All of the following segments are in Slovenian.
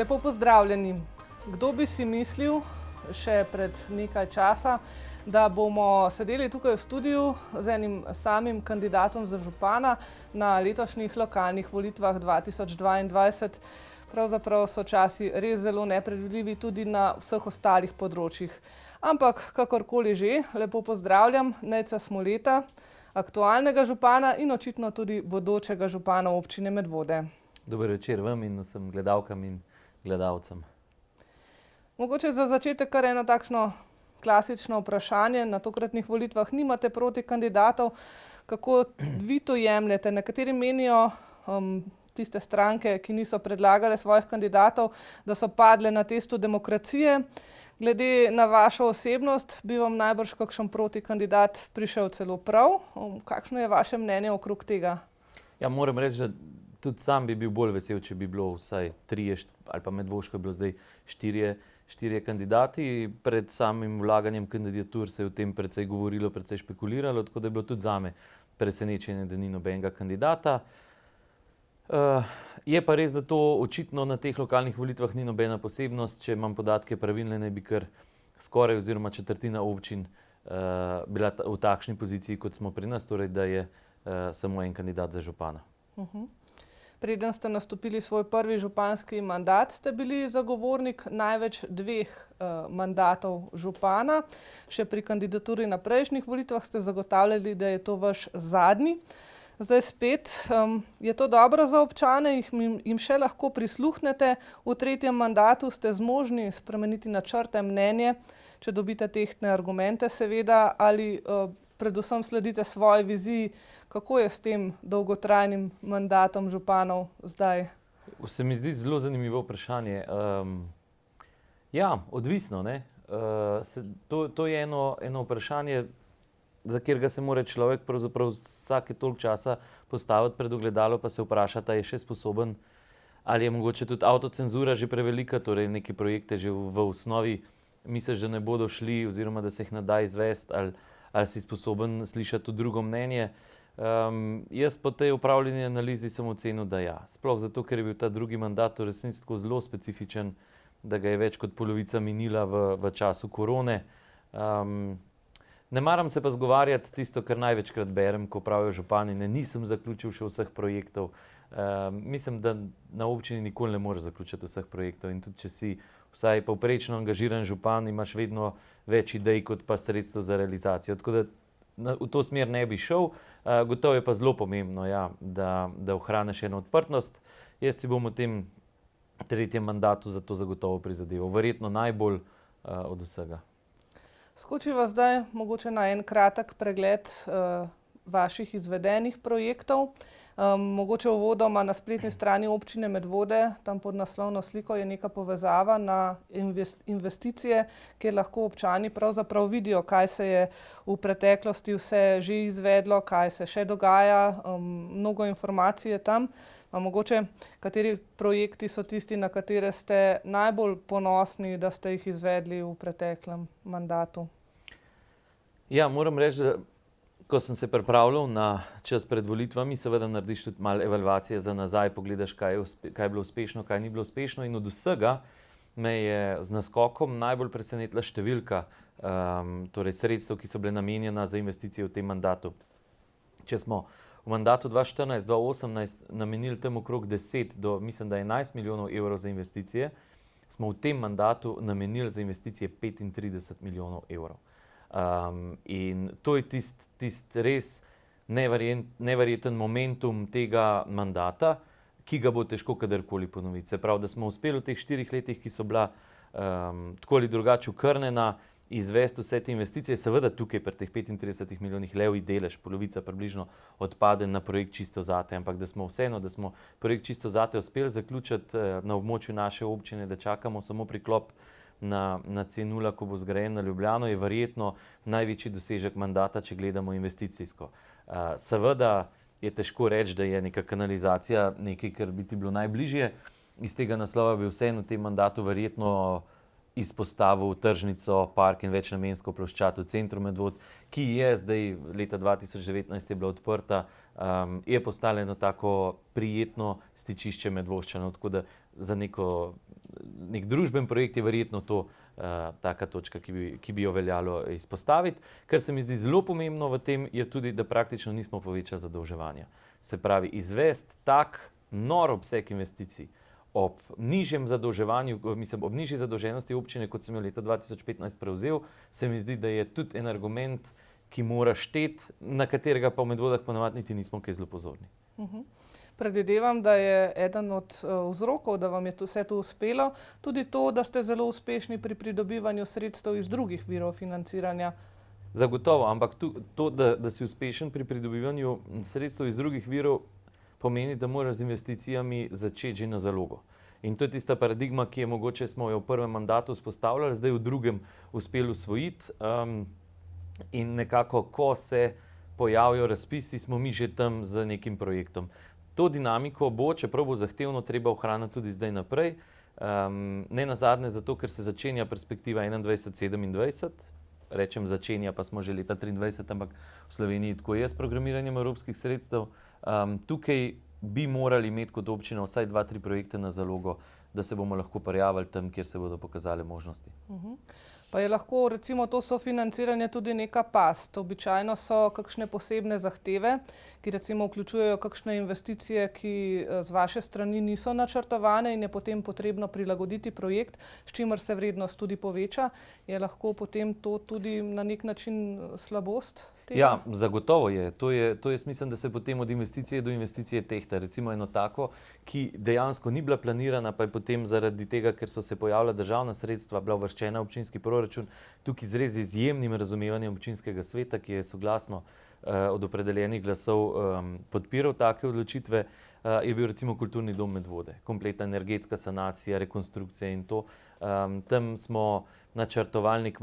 Lepo pozdravljeni. Kdo bi si mislil še pred nekaj časa, da bomo sedeli tukaj v studiu z enim samim kandidatom za župana na letošnjih lokalnih volitvah 2022. Pravzaprav so časi res zelo nepredvidljivi tudi na vseh ostalih področjih. Ampak kakorkoli že, lepo pozdravljam Nejca Smoleta, aktualnega župana in očitno tudi bodočega župana občine Medvode. Dober večer vam in vsem gledalkam in gledalcem. Mogoče za začetek kar eno takšno klasično vprašanje. Na tokratnih volitvah nimate proti kandidatov. Kako vi to jemljete? Nekateri menijo tiste stranke, ki niso predlagale svojih kandidatov, da so padle na testu demokracije. Glede na vašo osebnost bi vam najbrž kakšen protikandidat prišel celo prav. Kakšno je vaše mnenje okrog tega? Ja, moram reči, da tudi sam bi bil bolj vesel, če bi bilo vsaj 3 ali pa Medvoško je bilo zdaj 4 kandidati. Pred samim vlaganjem kandidatur se je o tem precej govorilo, precej špekuliralo, tako da je bilo tudi zame presenečenje, da ni nobenega kandidata. Je pa res, da to očitno na teh lokalnih volitvah ni nobena posebnost. Če imam podatke pravilne, naj bi kar skoraj oziroma četrtina občin bila v takšni poziciji, kot smo pri nas, torej da je samo en kandidat za župana. Preden ste nastopili svoj prvi županski mandat, ste bili zagovornik največ 2 mandatov župana. Še pri kandidaturi na prejšnjih volitvah ste zagotavljali, da je to vaš zadnji. Zdaj spet, je to dobro za občane, jim še lahko prisluhnete. V 3. mandatu ste zmožni spremeniti načrte, mnenje, če dobite tehtne argumente seveda, ali predvsem sledite svoji viziji. Kako je s tem dolgotrajnim mandatom županov zdaj? Se mi zdi zelo zanimivo vprašanje. Ja, odvisno, ne. To je eno vprašanje, za katerega se mora človek pravzaprav vsake toliko časa postaviti pred ogledalo, pa se vprašati, ali je še sposoben, ali je mogoče tudi avtocenzura že prevelika, torej neke projekte že v osnovi misliš, da ne bodo šli oziroma da se jih ne da izvesti, ali si sposoben slišati tudi drugo mnenje. Jaz po tej opravljeni analizi sem ocenil, da ja. Sploh zato, ker je bil ta drugi mandat v resnici tako zelo specifičen, da ga je več kot polovica minila v času korone. Ne maram se pa zgovarjati tisto, kar največkrat berem, ko pravijo župani, nisem zaključil še vseh projektov. Mislim, da na občini nikoli ne moreš zaključiti vseh projektov in tudi če si vsaj povprečno angažiran župan, imaš vedno več idej kot pa sredstev za realizacijo. Tako da v to smer ne bi šel. Gotovo je pa zelo pomembno, ja, da ohraniš eno odprtnost. Jaz si bom v tem 3. mandatu za to zagotovo prizadeval. Verjetno najbolj od vsega. Skočiva zdaj mogoče na en kratek pregled vaših izvedenih projektov. Mogoče uvodoma na spletni strani občine Medvode, tam pod naslovno sliko je neka povezava na investicije, kjer lahko občani pravzaprav vidijo, kaj se je v preteklosti vse že izvedlo, kaj se še dogaja, mnogo informacij je tam. Mogoče kateri projekti so tisti, na katere ste najbolj ponosni, da ste jih izvedli v preteklem mandatu? Ja, moram reči, da ko sem se pripravljal na čas pred volitvami, seveda narediš tudi malo evalvacije za nazaj, pogledaš, kaj je bilo uspešno, kaj ni bilo uspešno, in od vsega me je z naskokom najbolj presenetila številka torej sredstev, ki so bile namenjena za investicije v tem mandatu. Če smo v mandatu 2014-2018 namenili tam okrog 10 do, mislim, da 11 milijonov evrov za investicije, smo v tem mandatu namenili za investicije 35 milijonov evrov. In to je tisti res neverjeten momentum tega mandata, ki ga bo težko kadarkoli ponoviti. Se pravi, da smo uspeli v teh 4 letih, ki so bila tako ali drugače okrnjena, izvesti vse te investicije. Seveda tukaj pri teh 35 milijonih levji delež, polovica približno odpade na projekt Čisto zate, ampak da smo projekt Čisto zate uspeli zaključiti na območju naše občine, da čakamo samo priklop na C0, ko bo zgrajen na Ljubljano, je verjetno največji dosežek mandata, če gledamo investicijsko. Seveda je težko reči, da je neka kanalizacija nekaj, kar bi ti bilo najbližje. Iz tega naslova bi vseeno v tem mandatu verjetno izpostavil tržnico, park in večnamensko ploščad v centru Medvod, ki je zdaj leta 2019 je bila odprta, je postala eno tako prijetno stičišče Medvoščanov, tako da za neko nek družben projekt, je verjetno to taka točka, ki bi jo veljalo izpostaviti. Kar se mi zdi zelo pomembno v tem, je tudi, da praktično nismo povečali zadolževanja. Se pravi, izvesti tak nor obseg investicij ob nižjem zadolževanju, mislim, ob nižji zadolženosti občine, kot sem jo leta 2015 prevzel, se mi zdi, da je tudi en argument, ki mora šteti, na katerega pa v Medvodah ponavadi niti nismo kaj zelo pozorni. Predvidevam, da je eden od vzrokov, da vam je vse to uspelo, tudi to, da ste zelo uspešni pri pridobivanju sredstev iz drugih virov financiranja. Zagotovo, ampak to, da si uspešen pri pridobivanju sredstev iz drugih virov, pomeni, da moraš z investicijami začeti že na zalogo. In to je tista paradigma, ki je mogoče smo jo v prvem mandatu vzpostavljali, zdaj v drugem uspeli usvojiti. In nekako, ko se pojavijo razpisi, smo mi že tam z nekim projektom. To dinamiko bo, čeprav bo zahtevno, treba ohraniti tudi zdaj naprej. Ne nazadnje zato, ker se začenja perspektiva 2021-2027. Rečem začenja, pa smo že leta 2023, ampak v Sloveniji tako je s programiranjem evropskih sredstev. Tukaj bi morali imeti kot občina vsaj 2-3 projekte na zalogo, da se bomo lahko prijavili tam, kjer se bodo pokazale možnosti. Pa je lahko recimo to sofinanciranje tudi neka past. Običajno so kakšne posebne zahteve, ki recimo vključujejo kakšne investicije, ki z vaše strani niso načrtovane in je potem potrebno prilagoditi projekt, s čimer se vrednost tudi poveča. Je lahko potem to tudi na nek način slabost tega? Ja, zagotovo je. To je smisel, da se potem od investicije do investicije tehta. Recimo eno tako, ki dejansko ni bila planirana, pa je potem zaradi tega, ker so se pojavila državna sredstva, bila uvrščena v občinski proračun, tukaj z res izjemnim razumevanjem občinskega sveta, ki je soglasno od opredeljenih glasov podpiral take odločitve, je bil recimo Kulturni dom Medvode. Kompletna energetska sanacija, rekonstrukcija in to. Tam smo načrtovali nek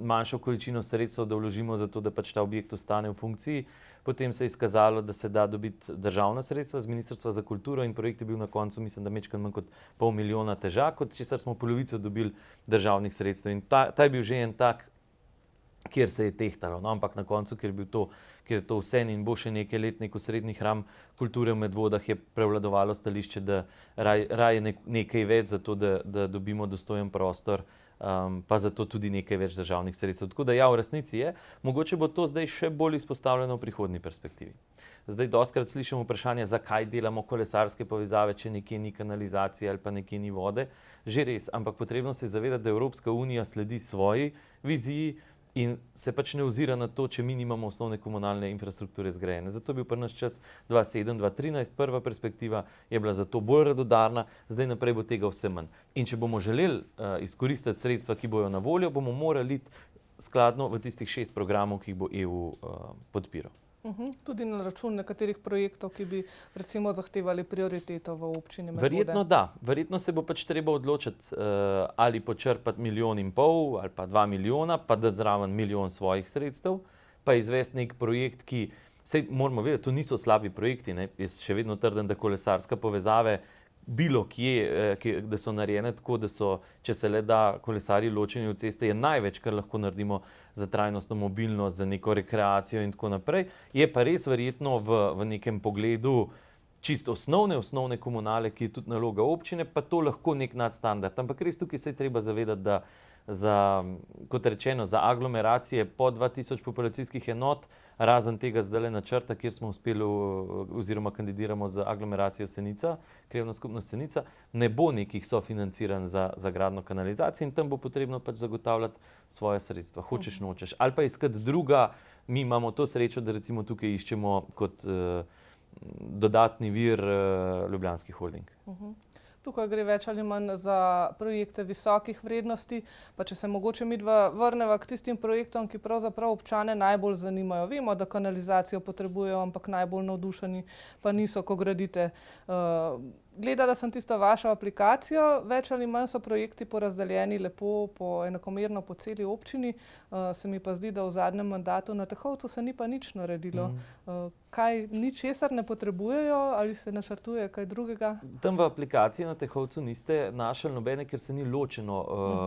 manjšo količino sredstev, da vložimo za to, da pač ta objekt ostane v funkciji. Potem se je izkazalo, da se da dobiti državna sredstva z Ministrstva za kulturo in projekt je bil na koncu, mislim, da majčkeno manj kot $500 000 težak, od česar smo polovico dobili državnih sredstev. In ta je bil že en tak, kjer se je tehtalo, no, ampak na koncu, ker je to vse in bo še nekaj let nek osrednji hram kulture v Medvodah, je prevladovalo stališče, da raje nekaj več za to, da dobimo dostojen prostor, pa zato tudi nekaj več državnih sredstev. Tako da ja, v resnici je. Mogoče bo to zdaj še bolj izpostavljeno v prihodnji perspektivi. Zdaj dostikrat slišimo vprašanje, zakaj delamo kolesarske povezave, če nekje ni kanalizacije ali pa nekje ni vode. Že res, ampak potrebno se je zavedati, da Evropska unija sledi svoji viziji in se pač ne ozira na to, če mi nimamo osnovne komunalne infrastrukture zgrajene. Zato je bil pri nas čas 2007-2013, prva perspektiva je bila zato bolj radodarna, zdaj naprej bo tega vse manj. In če bomo želeli izkoristiti sredstva, ki bojo na voljo, bomo morali iti skladno v tistih 6 programov, ki jih bo EU podpiral. Tudi na račun nekaterih projektov, ki bi recimo zahtevali prioriteto v občini Medvode. Verjetno da. Verjetno se bo pač treba odločiti, ali počrpati 1,5 milijona ali pa 2 milijona, pa dati zraven 1 milijon svojih sredstev, pa izvesti nek projekt, ki, saj moramo vedeti, to niso slabi projekti, ne? Jaz še vedno trdim, da kolesarske povezave bilo kje, da so narejene tako, da so, če se le da, kolesarji ločeni od ceste, je največ, kar lahko naredimo za trajnostno mobilnost, za neko rekreacijo in tako naprej. Je pa res verjetno v nekem pogledu čisto osnovne komunale, ki je tudi naloga občine, pa to lahko nek nadstandard. Ampak res tukaj se je treba zavedati, da kot rečeno, za aglomeracije po 2000 populacijskih enot, razen tega zdajle načrta, kjer smo uspeli oziroma kandidiramo za aglomeracijo Senica, krajevna skupnost Senica, ne bo nekih sofinanciranj za gradnjo kanalizacije in tam bo potrebno pač zagotavljati svoje sredstva, hočeš nočeš. Ali pa iskati druga, mi imamo to srečo, da recimo tukaj iščemo kot dodatni vir Ljubljanski holding. Tukaj gre več ali manj za projekte visokih vrednosti, pa če se mogoče midva vrneva k tistim projektom, ki pravzaprav občane najbolj zanimajo. Vemo, da kanalizacijo potrebujejo, ampak najbolj navdušeni pa niso, ko gradite. Gledala sem tisto vašo aplikacijo, več ali manj so projekti porazdeljeni lepo, enakomerno po celi občini. Se mi pa zdi, da v zadnjem mandatu na Tehovcu se ni pa nič naredilo. kaj ničesar ne potrebujejo ali se načrtuje kaj drugega? Tam v aplikaciji na Tehovcu niste našli nobene, ker se ni ločeno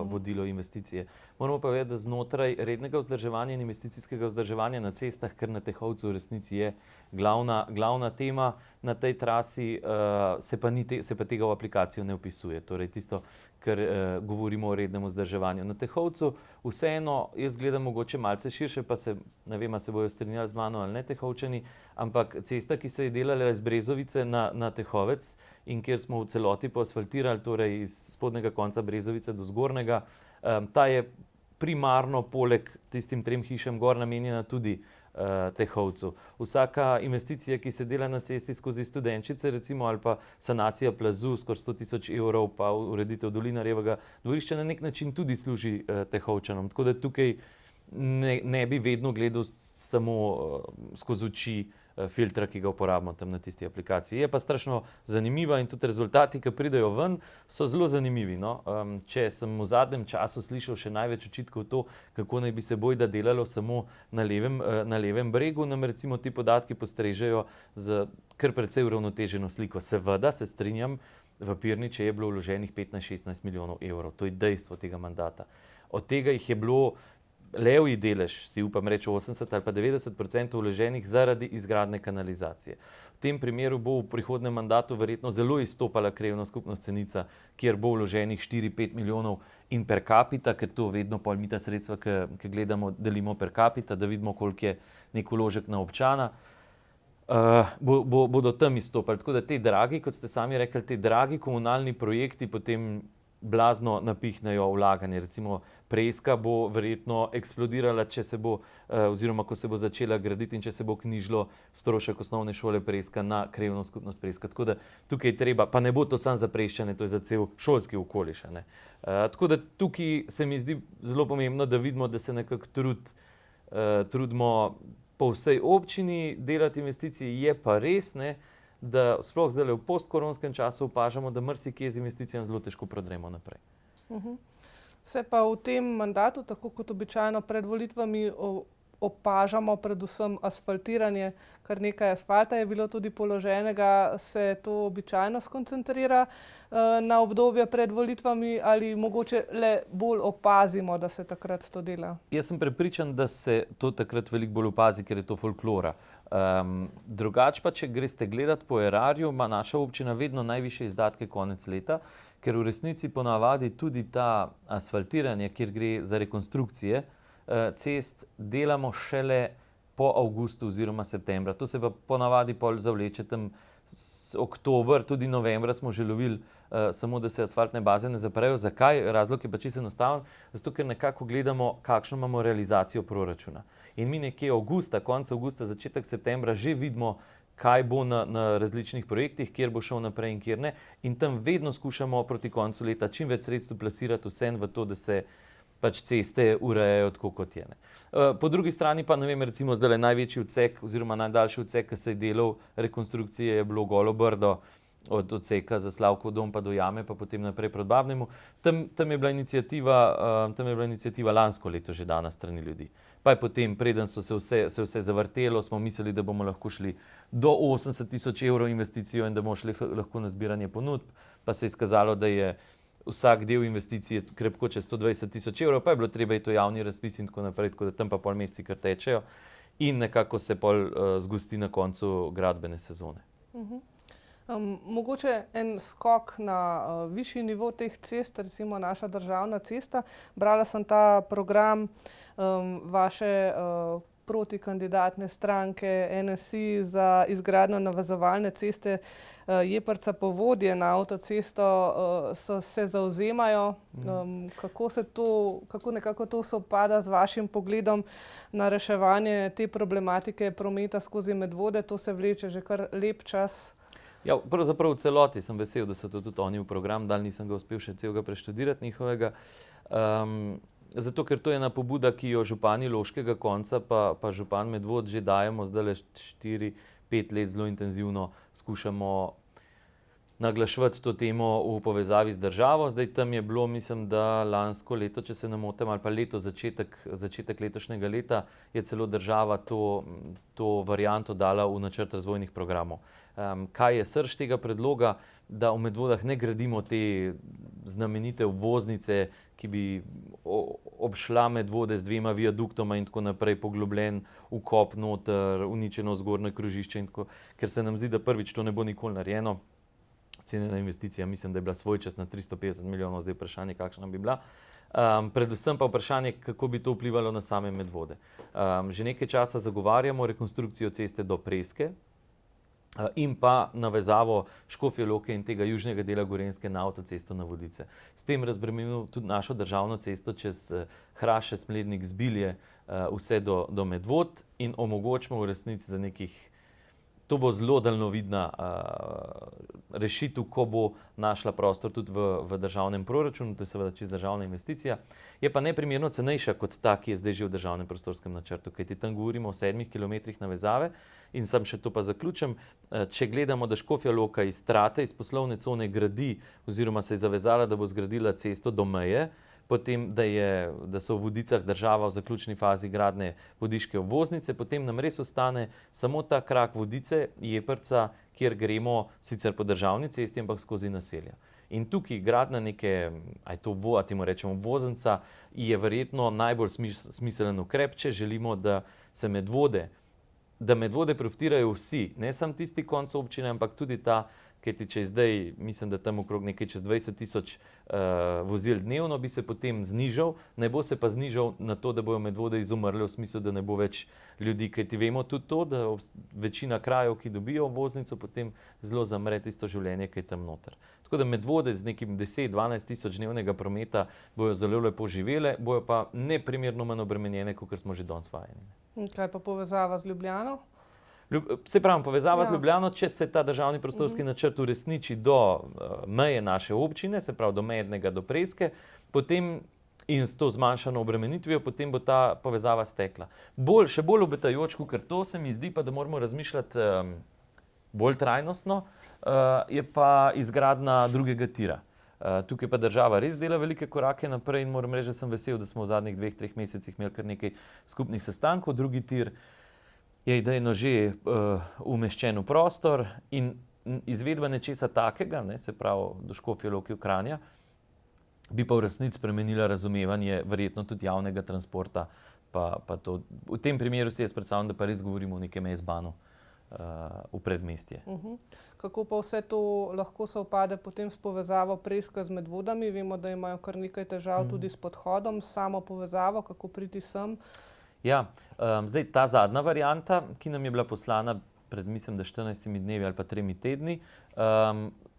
vodilo investicije. Moramo pa vedeti, da znotraj rednega vzdrževanja in investicijskega vzdrževanja na cestah, ker na Tehovcu v resnici je glavna tema na tej trasi, se pa tega v aplikacijo ne vpisuje. Torej tisto, ker govorimo o rednem vzdrževanju. Na Tehovcu vseeno, jaz gledam mogoče malce širše, pa ne vem, a se bojo strinjali z mano ali ne Tehovčani, ampak cesta, ki se je delala iz Brezovice na Tehovec in kjer smo v celoti poasfaltirali, torej iz spodnjega konca Brezovice do zgornjega, ta je primarno poleg tistim 3 hišam gor namenjena tudi Tehovcu. Vsaka investicija, ki se dela na cesti skozi Studenčice, recimo, ali pa sanacija plazu, skoraj 100 000 evrov, pa ureditev Dolinarjevega dvorišča na nek način tudi služi Tehovčanom. Tako da tukaj ne bi vedno gledal samo skozi oči filtra, ki ga uporabimo tam na tisti aplikaciji. Je pa strašno zanimiva in tudi rezultati, ki pridejo ven, so zelo zanimivi. No? Če sem v zadnjem času slišal še največ očitkov to, kako naj bi se bojda delalo samo na levem bregu, nam recimo ti podatki postrežejo z kar precej uravnoteženo sliko. Seveda se strinjam, v Pirniče je bilo vloženih 15-16 milijonov evrov. To je dejstvo tega mandata. Od tega jih je bilo levji delež, si upam reči 80 ali pa 90% vloženih zaradi izgradnje kanalizacije. V tem primeru bo v prihodnjem mandatu verjetno zelo izstopala krajevna skupnost Senica, kjer bo vloženih 4-5 milijonov in per capita, ker to vedno pol mi ta sredstva, ki gledamo, delimo per capita, da vidimo, koliko je nek vložek na občana, bodo tam izstopali. Tako da te dragi, kot ste sami rekli, te dragi komunalni projekti potem blazno napihnejo vlaganje. Recimo Preska bo verjetno eksplodirala, če se bo, oziroma ko se bo začela graditi in če se bo knjižilo strošek osnovne šole Preska na krajevno skupnost Preska. Tako da tukaj treba, pa ne bo to samo za Preščane, to je za cel šolski okoliš. Tako da tukaj se mi zdi zelo pomembno, da vidimo, da se nekako trudimo po vsej občini delati investicije. Je pa res, da sploh zdaj v postkoronskem času opažamo, da marsikje z investicijami zelo težko prodremo naprej. Se pa v tem mandatu, tako kot običajno pred volitvami, opažamo predvsem asfaltiranje, kar nekaj asfalta je bilo tudi položenega. Se to običajno skoncentrira na obdobje pred volitvami ali mogoče le bolj opazimo, da se takrat to dela? Jaz sem prepričan, da se to takrat veliko bolj opazi, ker je to folklora. Drugače pa, če greste gledati po erarju, ima naša občina vedno najvišje izdatke konec leta, ker v resnici ponavadi tudi ta asfaltiranje, kjer gre za rekonstrukcije cest, delamo šele po avgustu oziroma septembra. To se pa ponavadi pol zavleče tam oktober, tudi novembra smo že lovili, samo da se asfaltne baze ne zaprejo. Zakaj? Razlog je pa čisto enostaven, zato ker nekako gledamo, kakšno imamo realizacijo proračuna. In mi nekje avgusta, konec avgusta, začetek septembra že vidimo, kaj bo na različnih projektih, kjer bo šel naprej in kjer ne. In tam vedno skušamo proti koncu leta čim več sredstev plasirati vsem v to, da se pač ceste urejajo tako, kot je. Po drugi strani pa, ne vem, recimo zdaj največji odsek oziroma najdaljši odsek, ki se je delal rekonstrukcije, je bilo Golo Brdo, od odseka za Slavkov dom pa do Jame, pa potem naprej proti Babnemu. Tam je bila iniciativa lansko leto že dana strani ljudi. Pa je potem, preden se vse zavrtelo, smo mislili, da bomo lahko šli do 80 000 evrov investicijo in da bomo šli lahko na zbiranje ponudb, pa se je izkazalo, da je vsak del investicije krepko čez 120 000 evrov, pa je bilo treba iti v javni razpis in tako naprej, tako da tam pa pol meseci kar tečejo in nekako se pol zgosti na koncu gradbene sezone. Mogoče en skok na višji nivo teh cest, recimo naša državna cesta. Brala sem ta program vaše protikandidatne stranke NSI za izgradnjo navezovalne ceste Jeprca-Povodje na avtocesto, se zavzemajo. Kako nekako to sovpada z vašim pogledom na reševanje te problematike prometa skozi Medvode? To se vleče že kar lep čas. Ja, pravzaprav v celoti sem vesel, da so to tudi oni v program dali, nisem ga uspel še celega preštudirati njihovega. Zato, ker to je ena pobuda, ki jo župani Loškega konca pa župan Medvod že dajemo zdaj 4-5 let zelo intenzivno skušamo naglaševati to temo v povezavi z državo. Zdaj tam je bilo, mislim, da lansko leto, če se ne motim, ali pa leto, začetek letošnjega leta, je celo država to varianto dala v načrt razvojnih programov. Kaj je srž tega predloga? Da v Medvodah ne gradimo te znamenite obvoznice, ki bi obšla Medvode z 2 viaduktoma in tako naprej, poglobljen vkop noter, uničeno zgornje krožišče in tako, ker se nam zdi, da prvič to ne bo nikoli narejeno. Cenjena investicija, mislim, da je bila svoj čas na 350 milijonov, zdaj vprašanje, kakšna bi bila. Predvsem pa vprašanje, kako bi to vplivalo na same Medvode. Že nekaj časa zagovarjamo rekonstrukcijo ceste do Preske in pa navezavo Škofje Loke in tega južnega dela Gorenjske na avtocesto na Vodice. S tem razbremenimo tudi našo državno cesto čez Hraše, Smlednik, Zbilje, vse do Medvod in omogočimo v resnici za nekih. To bo zelo daljnovidna rešitev, ko bo našla prostor tudi v državnem proračunu, to je seveda čisto državna investicija. Je pa neprimerno cenejša kot ta, ki je zdaj že v državnem prostorskem načrtu, kajti tam govorimo o 7 kilometrih navezave in sam še to pa zaključim. Če gledamo, da Škofja Loka iz Trate, iz poslovne cone gradi oziroma se je zavezala, da bo zgradila cesto do meje, potem, da so v Vodicah država v zaključni fazi gradnje vodiške obvoznice, potem nam res ostane samo ta krak Vodice, Jeprca, kjer gremo sicer po državni cesti, ampak skozi naselja. In tukaj gradnja neke, temu rečemo obvoznica, je verjetno najbolj smiselen ukrep, če želimo, da Medvode profitirajo vsi, ne samo tisti konec občine, ampak tudi ta, kajti če zdaj, mislim, da tam okrog nekaj čez 20 000 vozil dnevno bi se potem znižal, ne bo se pa znižal na to, da bojo Medvode izumrle v smislu, da ne bo več ljudi, kajti vemo tudi to, da večina krajev, ki dobijo voznico, potem zelo zamre tisto življenje, ki je tam noter. Tako da Medvode z nekim 10-12 tisoč dnevnega prometa bojo zelo lepo živele, bojo pa neprimerno manj obremenjene, kot smo že danes vajeni. Kaj pa povezava z Ljubljano? Se pravi, povezava z Ljubljano, če se ta državni prostorski načrt uresniči do meje naše občine, se pravi do Mednega, do Preske, potem in s to zmanjšano obremenitvijo, potem bo ta povezava stekla. Še bolj obetajoč, ker to se mi zdi pa, da moramo razmišljati bolj trajnostno, je pa izgradnja drugega tira. Tukaj pa država res dela velike korake naprej in moram reči, da sem vesel, da smo v zadnjih 2-3 mesecih imeli kar nekaj skupnih sestankov. Drugi tir je idejno že umeščen v prostor in izvedba nečesa takega, se pravi do Škofje Loke v Kranja, bi pa v resnici spremenila razumevanje verjetno tudi javnega transporta. Pa to. V tem primeru si jaz predstavljam, da pa res govorimo o nekem S-bahnu v predmestje. Kako pa vse to lahko sovpade potem s povezavo Preska z Medvodami? Vemo, da imajo kar nekaj težav tudi s podhodom, s samo povezavo, kako priti sem. Ja, zdaj ta zadnja varianta, ki nam je bila poslana pred, mislim, da 14 dnevi ali pa 3 tedni,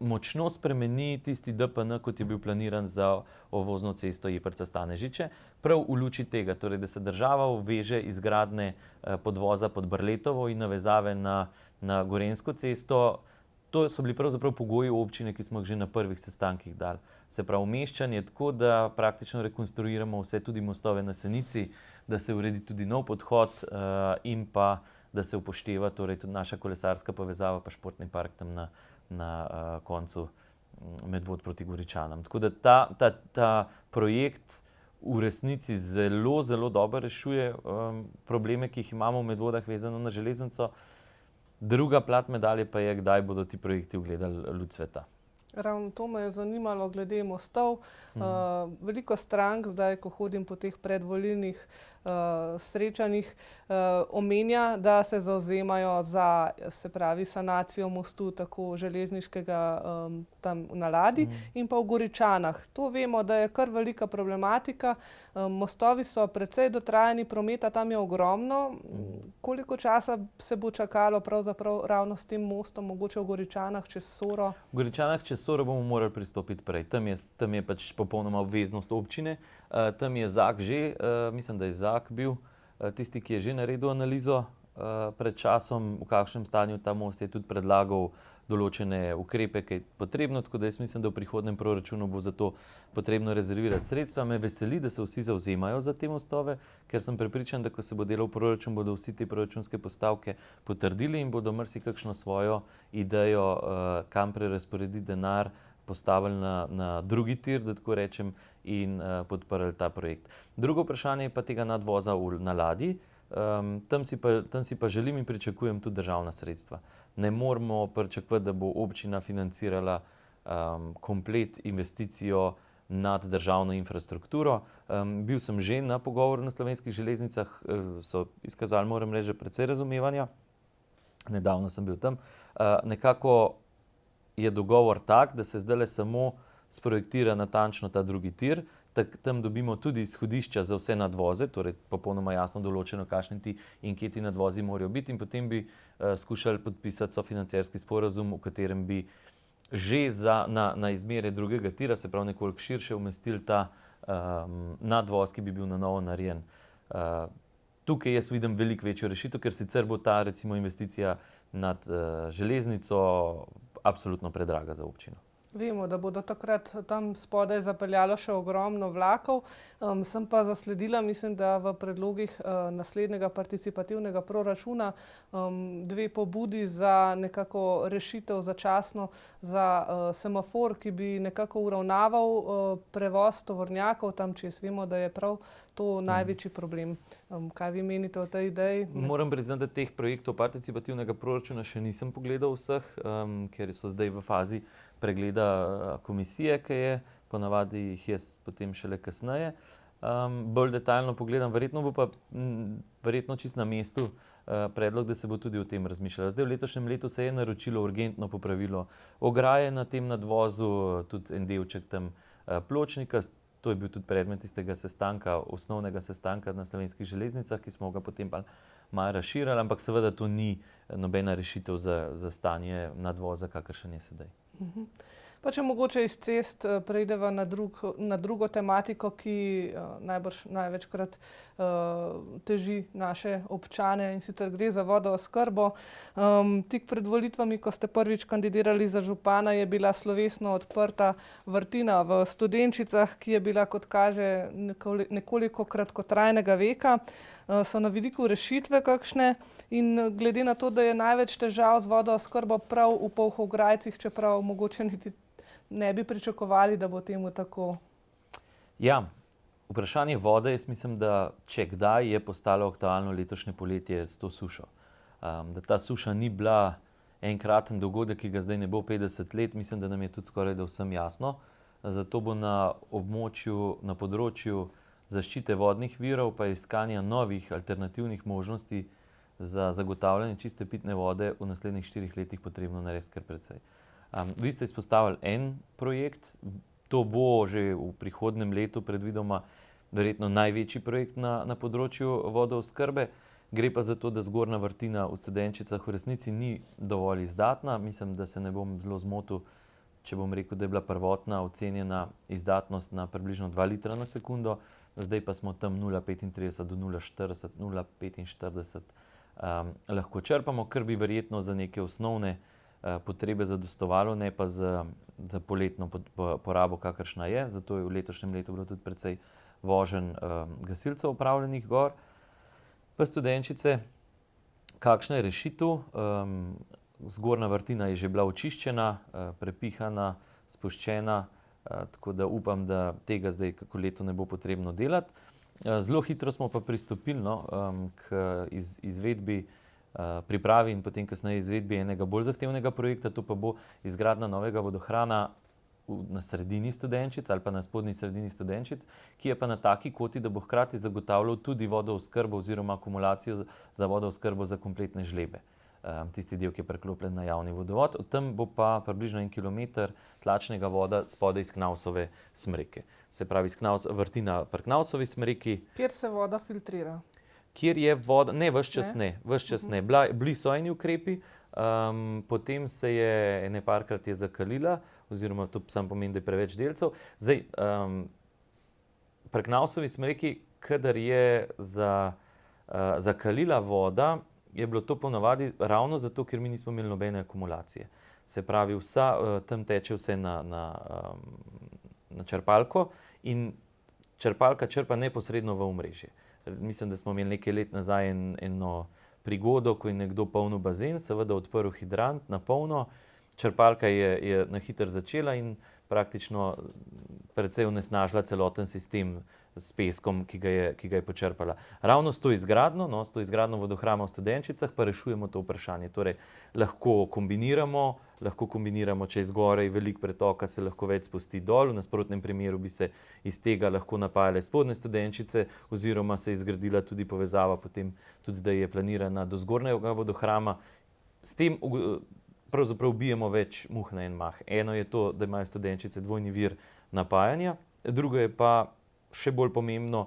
močno spremeni tisti DPN, kot je bil planiran za ovozno cesto Jeprca-Stanežiče, prav v luči tega, torej, da se država uveže izgradnje podvoza pod Brletovo in navezave na Gorenjsko cesto. To so bili pravzaprav pogoji občine, ki smo jih že na prvih sestankih dali. Se pravi, umeščanje tako, da praktično rekonstruiramo vse, tudi mostove na Senici, da se uredi tudi nov podhod in pa da se upošteva torej tudi naša kolesarska povezava pa športni park tam na koncu Medvod proti Goričanom. Tako da ta projekt v resnici zelo, zelo dobro rešuje probleme, ki jih imamo v Medvodah vezano na železnico. Druga plat medalje pa je, kdaj bodo ti projekti ugledali luč sveta. Ravno to me je zanimalo glede mostov. Veliko strank zdaj, ko hodim po teh predvolilnih srečanjih, omenja, da se zavzemajo za, se pravi, sanacijo mostu, tako železniškega tam na Ladi in pa v Goričanah. To vemo, da je kar velika problematika. Mostovi so precej dotrajani, prometa tam je ogromno. Koliko časa se bo čakalo pravzaprav ravno s tem mostom, mogoče v Goričanah čez Soro? V Goričanah čez Soro bomo morali pristopiti prej. Tam je pač popolnoma obveznost občine. Tam je ZAK že, mislim, da je ZAK bil tisti, ki je že naredil analizo pred časom, v kakšnem stanju ta most je tudi predlagal določene ukrepe, ki je potrebno, tako da jaz mislim, da v prihodnem proračunu bo za to potrebno rezervirati sredstva. Me veseli, da se vsi zavzemajo za te mostove, ker sem prepričan, da ko se bo delal proračun, bodo vsi te proračunske postavke potrdili in bodo marsikakšno svojo idejo, kam prerazporediti denar, postavili na drugi tir, da tako rečem, in podprli ta projekt. Drugo vprašanje je pa tega nadvoza na ladji. Tam si pa želim in pričakujem tudi državna sredstva. Ne moramo pričakovati, da bo občina financirala komplet investicijo nad državno infrastrukturo. Bil sem že na pogovoru na Slovenskih železnicah, so izkazali, moram reči, precej razumevanja. Nedavno sem bil tam. Nekako je dogovor tak, da se zdajle samo sprojektira natančno ta drugi tir. Tam dobimo tudi izhodišča za vse nadvoze, torej popolnoma jasno določeno, kakšni ti in kje ti nadvozi morajo biti, in potem bi skušali podpisati sofinancerski sporazum, v katerem bi že na izmere drugega tira, se pravi nekoliko širše, umestili ta nadvoz, ki bi bil na novo narejen. Tukaj jaz vidim veliko večjo rešitev, ker sicer bo ta recimo investicija nad železnico absolutno predraga za občino. Vemo, da bodo takrat tam spodaj zapeljalo še ogromno vlakov. Sem pa zasledila, mislim, da v predlogih naslednjega participativnega proračuna dve pobudi za nekako rešitev začasno za semafor, ki bi nekako uravnaval prevoz tovornjakov tam čez. Vemo, da je prav to največji problem. Kaj vi menite o tej ideji? Moram priznati, da teh projektov participativnega proračuna še nisem pogledal vseh, ker so zdaj v fazi pregleda komisije, ki je, ponavadi jih jaz potem šele kasneje. Bolj detaljno pogledam, verjetno bo pa čist na mestu predlog, da se bo tudi o tem razmišljalo. Zdaj v letošnjem letu se je naročilo urgentno popravilo ograje na tem nadvozu, tudi en delček tam pločnika. To je bil tudi predmet tistega sestanka, osnovnega sestanka na Slovenskih železnicah, ki smo ga potem malo razširili, ampak seveda to ni nobena rešitev za stanje nadvoza, kakršen je sedaj. Pa če mogoče iz cest preideva na drugo tematiko, ki največkrat teži naše občane, in sicer gre za vodooskrbo. Tik pred volitvami, ko ste prvič kandidirali za župana, je bila slovesno odprta vrtina v Studenčicah, ki je bila, kot kaže, nekoliko kratkotrajnega veka. So na vidiku rešitve kakšne, in glede na to, da je največ težav z vodooskrbo prav v Polhograjcih, čeprav mogoče niti ne bi pričakovali, da bo temu tako. Ja, vprašanje vode, jaz mislim, da če kdaj je postalo aktualno letošnje poletje s to sušo. Da ta suša ni bila enkraten dogodek, ki ga zdaj ne bo 50 let, mislim, da nam je tudi skoraj da vsem jasno. Zato bo na področju zaščite vodnih virov pa iskanja novih alternativnih možnosti za zagotavljanje čiste pitne vode v naslednjih 4 letih potrebno narediti kar precej. Vi ste izpostavili en projekt, to bo že v prihodnjem letu predvidoma verjetno največji projekt na področju vodooskrbe. Gre pa za to, da zgornja vrtina v Studenčicah v resnici ni dovolj izdatna. Mislim, da se ne bom zelo zmotil, če bom rekel, da je bila prvotna ocenjena izdatnost na približno 2 litra na sekundo, zdaj pa smo tam 0,35 do 0,40, 0,45 lahko črpamo, kar bi verjetno za neke osnovne potrebe zadostovalo, ne pa za poletno porabo, kakršna je. Zato je v letošnjem letu bilo tudi precej voženj gasilcev opravljenih gor v Studenčice. Kakšna je rešitev? Zgornja vrtina je že bila očiščena, prepihana, spuščena, tako da upam, da tega zdaj kako leto ne bo potrebno delati. Zelo hitro smo pa pristopili k izvedbi, pripravi in potem kasneje izvedbi enega bolj zahtevnega projekta, to pa bo izgradnja novega vodohrana na sredini Studenčic ali pa na spodnji sredini Studenčic, ki je pa na taki koti, da bo hkrati zagotavljal tudi vodooskrbo oziroma akumulacijo za vodooskrbo za kompletne žlebe. Tisti del, ki je preklopljen na javni vodovod. Od tam bo pa približno 1 kilometer tlačnega voda spodaj iz Knavsove smreke. Se pravi, vrtina pri Knavsovi smreki. Kjer se voda filtrira? Kjer je voda, ne, ves čas ne. Bili so eni ukrepi, potem se je parkrat je zakalila, oziroma to sam pomeni, da je preveč delcev. Zdaj, pri Knavsovi smreki, kadar je zakalila voda, je bilo to ponavadi ravno zato, ker mi nismo imeli nobene akumulacije. Se pravi, tam teče vse na črpalko in črpalka črpa neposredno v omrežje. Mislim, da smo imeli nekaj let nazaj eno prigodo, ko je nekdo polnil bazen, seveda odprl hidrant na polno, črpalka je na hitro začela in praktično precej onesnažila celoten sistem s peskom, ki ga je počrpala. Ravno s to izgradnjo vodohrama v Studenčicah pa rešujemo to vprašanje. Torej, lahko kombiniramo, če je zgoraj velik pretoka, se lahko več spusti dol, v nasprotnem primeru bi se iz tega lahko napajale spodnje Studenčice oziroma se je zgradila tudi povezava, potem tudi zdaj je planirana do zgornjega vodohrama. S tem pravzaprav ubijemo več muh na en mah. Eno je to, da imajo Studenčice dvojni vir napajanja, drugo je pa še bolj pomembno,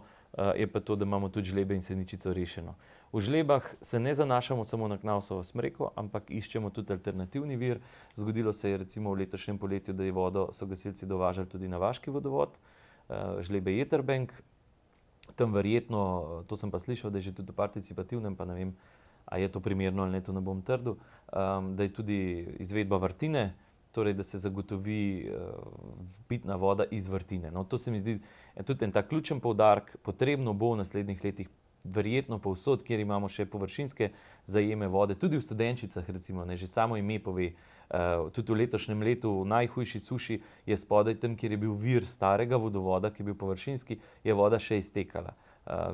je pa to, da imamo tudi žlebe in Seničico rešeno. V žlebah se ne zanašamo samo na Knausovo smreko, ampak iščemo tudi alternativni vir. Zgodilo se je recimo v letošnjem poletju, da so gasilci dovažali tudi na vaški vodovod, žlebe Jeterbank. Tam verjetno, to sem pa slišal, da je že tudi v participativnem, pa ne vem, a je to primerno ali ne, to ne bom trdil, da je tudi izvedba vrtine, torej da se zagotovi pitna voda iz vrtine. No, to se mi zdi tudi en tak ključen poudarek. Potrebno bo v naslednjih letih verjetno povsod, kjer imamo še površinske zajeme vode, tudi v Studenčicah recimo, ne, že samo ime pove, tudi v letošnjem letu v najhujši suši je spodaj tam, kjer je bil vir starega vodovoda, ki je bil površinski, je voda še iztekala.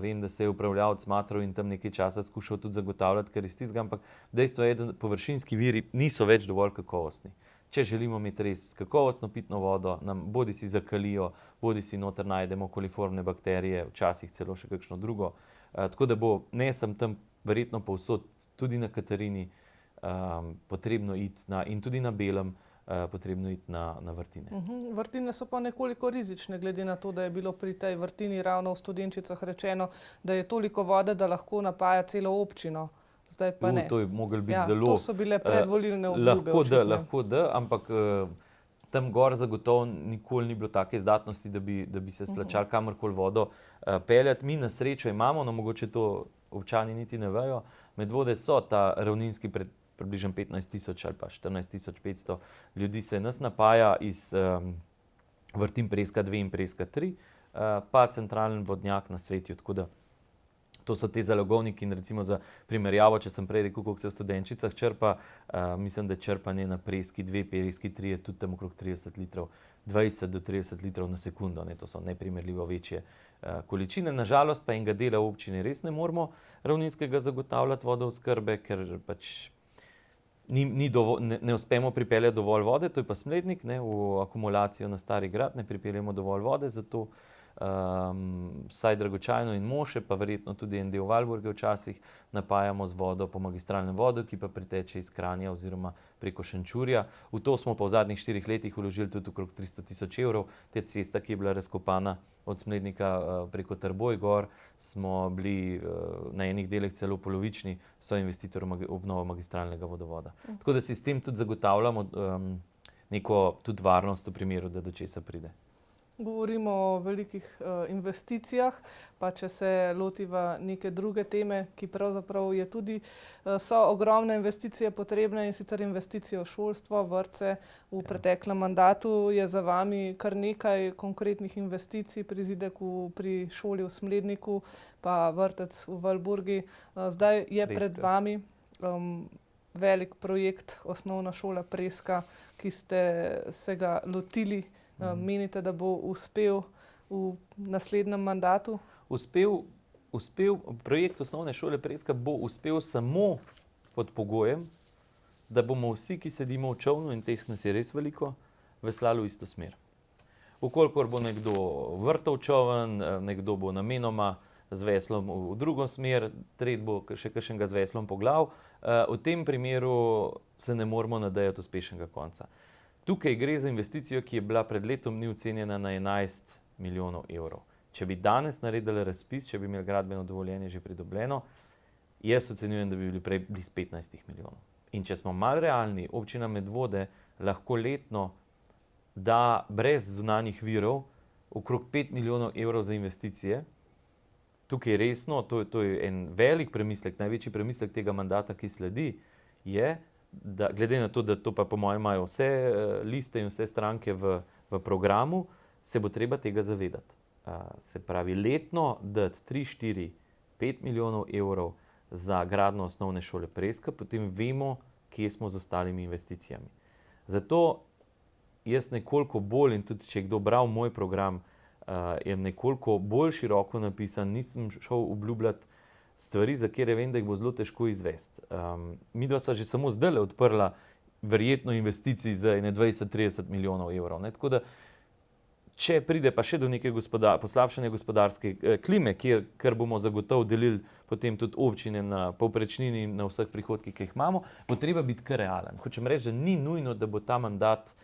Vem, da se je upravljavec smatral in tam nekaj časa skušal tudi zagotavljati, kar iz tistega, ampak dejstvo je, da površinski viri niso več dovolj kakovostni. Če želimo imeti res kakovostno pitno vodo, nam bodi si zakalijo, bodi si noter najdemo koliformne bakterije, včasih celo še kakšno drugo. Tako da bo, ne sem tam verjetno povsod, tudi na Katarini, potrebno iti in tudi na Belem, potrebno iti na vrtine. Vrtine so pa nekoliko rizične, glede na to, da je bilo pri tej vrtini ravno v Studenčicah rečeno, da je toliko vode, da lahko napaja celo občino. Zdaj pa ne. To je moglo biti zelo... To so bile predvolilne obljube. Lahko da, ampak tam gor zagotovo nikoli ni bilo take izdatnosti, da bi se splačali kamorkoli vodo peljati. Mi na srečo imamo, no mogoče to občani niti ne vejo, Medvode so ta ravninski približno 15.000 ali pa 14.500 ljudi se nas napaja iz vrtin Preska 2 in Preska 3, pa centralen vodnjak na Svetju, tako da to so te zalogovniki in recimo za primerjavo, če sem prej rekel, koliko se v Studenčicah črpa, mislim, da črpanje na Preski 2, Preski 3 je tudi tam okrog 30 litrov, 20 do 30 litrov na sekundo, ne, to so neprimerljivo večje količine. Nažalost pa enega dela občine res ne moremo ravninskega zagotavljati vodooskrbe, ker pač ne uspemo pripeljati dovolj vode, to je pa Smlednik, ne, v akumulacijo na Stari grad ne pripeljemo dovolj vode, zato vsaj Dragočajno in Moše, pa verjetno tudi en del Valburge včasih napajamo z vodo po magistralnem vodu, ki pa priteče iz Kranja oziroma preko Šenčurja. V to smo pa v zadnjih 4 letih vložili tudi okrog 300.000 evrov. Te cesta, ki je bila razkopana od Smlednika preko Trboj gor, smo bili na enih delih celo polovični soinvestitor obnovo magistralnega vodovoda. Tako da si s tem tudi zagotavljamo neko tudi varnost v primeru, da do česa pride. Govorimo o velikih investicijah, pa če se lotiva neke druge teme, ki pravzaprav je tudi, so ogromne investicije potrebne in sicer investicije v šolstvo, vrtce. V preteklem mandatu je za vami kar nekaj konkretnih investicij, prizidek pri šoli v Smledniku, pa vrtec v Valburgi. Zdaj je pred vami velik projekt Osnovna šola Preska, ki ste se ga lotili. Menite, da bo uspel v naslednjem mandatu? Projekt Osnovne šole Preska bo uspel samo pod pogojem, da bomo vsi, ki sedimo v čolnu, in teh nas je res veliko, veslali v isto smer. Vkolikor bo nekdo vrtal čoln, nekdo bo namenoma z veslom v drugo smer, tretji bo še kakšnega z veslom po glav, v tem primeru se ne moremo nadejati uspešnega konca. Tukaj gre za investicijo, ki je bila pred letom dni ocenjena na 11 milijonov evrov. Če bi danes naredili razpis, če bi imeli gradbeno dovoljenje že pridobljeno, jaz ocenjujem, da bi bili prej blizu 15 milijonov. In če smo malo realni, občina Medvode lahko letno da brez zunanjih virov okrog 5 milijonov evrov za investicije. Tukaj resno, to je en velik premislek, največji premislek tega mandata, ki sledi, je, da glede na to, da to pa po mojem imajo vse liste in vse stranke v programu, se bo treba tega zavedati. Se pravi, letno dati 3, 4, 5 milijonov evrov za gradnjo osnovne šole Preska, potem vemo, kje smo z ostalimi investicijami. Zato jaz nekoliko bolj, in tudi če je kdo bral moj program, je nekoliko bolj široko napisan, nisem šel obljubljati stvari, za kjer vem, da jih bo zelo težko izvesti. Midva sva že samo zdaj odprla verjetno investicij za 20-30 milijonov evrov. Ne? Tako da, če pride pa še do neke poslabšanja gospodarske klime, kjer bomo zagotovo delili potem tudi občine na povprečnini in na vseh prihodkih, ki jih imamo, bo treba biti kar realen. Hočem reči, da ni nujno, da bo ta mandat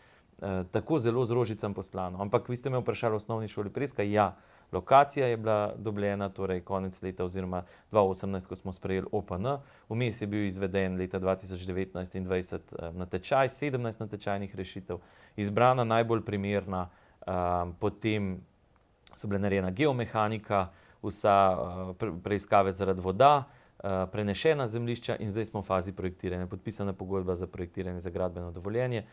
tako zelo z rožicam poslano. Ampak vi ste me vprašali o osnovni šoli Preska. Ja, lokacija je bila dobljena, torej konec leta oziroma 2018, ko smo sprejeli OPN. Vmes je bil izveden leta 2019 in 2020 natečaj, 17 natečajnih rešitev, izbrana najbolj primerna, potem so bile narejena geomehanika, vsa preiskave zaradi voda, prenešena zemljišča in zdaj smo v fazi projektiranja. Podpisana pogodba za projektiranje za gradbeno dovoljenje.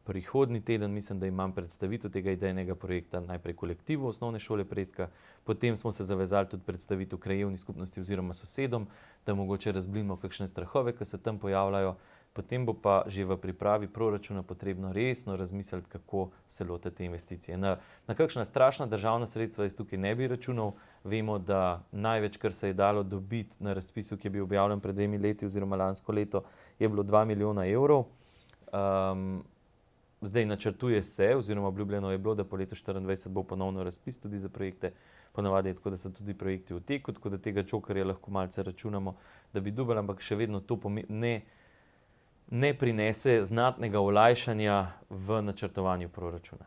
Prihodnji teden mislim, da imam predstavitev tega idejnega projekta najprej kolektivu osnovne šole Preska, potem smo se zavezali tudi predstavitev krajevni skupnosti oziroma sosedom, da mogoče razblinimo kakšne strahove, ki se tam pojavljajo. Potem bo pa že v pripravi proračuna potrebno resno razmisliti, kako se lotiti te investicije. Na kakšna strašna državna sredstva jaz tukaj ne bi računal. Vemo, da največ, kar se je dalo dobiti na razpisu, ki je bil objavljen pred 2 leti oziroma lansko leto, je bilo 2 milijona evrov. Zdaj načrtuje se, oziroma obljubljeno je bilo, da po letu 2024 bo ponovno razpis tudi za projekte. Ponavadi je tako, da so tudi projekti v teku, tako da tega čokarja lahko malce računamo, da bi dobili, ampak še vedno to ne prinese znatnega olajšanja v načrtovanju proračuna.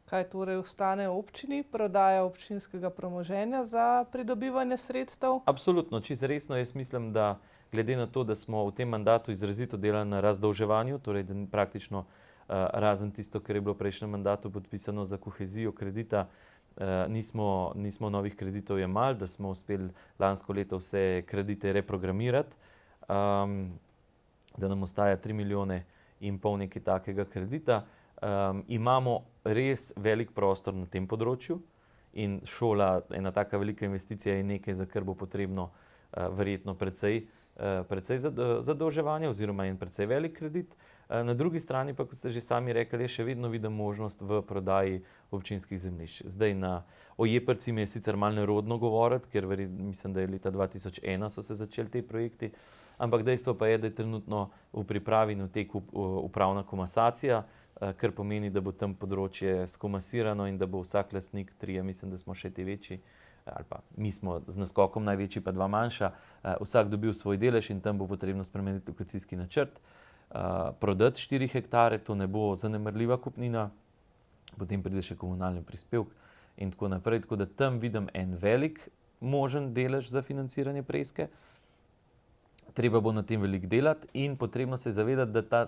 Kaj torej ostane občini? Prodaja občinskega premoženja za pridobivanje sredstev? Absolutno, čisto resno. Jaz mislim, da glede na to, da smo v tem mandatu izrazito delali na razdolževanju, torej da praktično razen tisto, kar je bilo v prejšnjem mandatu podpisano za kohezijo kredita, nismo novih kreditov jemali, da smo uspeli lansko leto vse kredite reprogramirati, da nam ostaja 3,5 milijone nekaj takega kredita. Imamo res velik prostor na tem področju in šola, ena taka velika investicija je nekaj, za kar bo potrebno verjetno precej zadolževanja oziroma en precej velik kredit. Na drugi strani pa, kot ste že sami rekli, še vedno vidim možnost v prodaji občinskih zemljišč. Zdaj o Jeprci mi je sicer malo nerodno govoriti, ker mislim, da je leta 2001 so se začeli ti projekti, ampak dejstvo pa je, da je trenutno v pripravi in v teku upravna komasacija, kar pomeni, da bo tam področje skomasirano in da bo vsak lastnik, trije, mislim, da smo še ti večji, ali pa mi smo z naskokom največji, pa 2 manjša, vsak dobil svoj delež in tam bo potrebno spremeniti lokacijski načrt, prodati 4 hektare, to ne bo zanemarljiva kupnina, potem pride še komunalni prispevek in tako naprej, tako da tam vidim en velik možen delež za financiranje Preske. Treba bo na tem veliko delati in potrebno se zavedati, da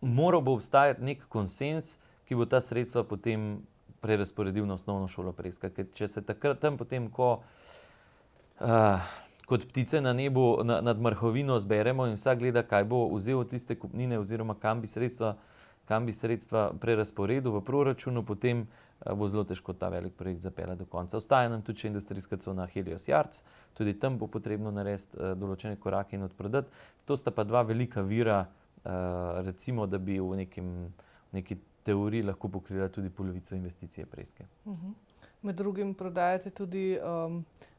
moral bo obstajati nek konsens, ki bo ta sredstva potem prerazporedil na osnovno šolo Preska. Ker če se takrat tam potem, kot ptice na nebu nad Mrhovino zberemo in vsak gleda, kaj bo vzel od tiste kupnine oziroma kam bi sredstva prerazporedil v proračunu, potem bo zelo težko ta velik projekt zapeljati do konca. Ostaja nam tudi še industrijska cona Helios Jarc, tudi tam bo potrebno narediti določene korake in odprodati. To sta pa 2 velika vira, recimo, da bi v neki teoriji lahko pokrila tudi polovico investicije Preske. Med drugim prodajate tudi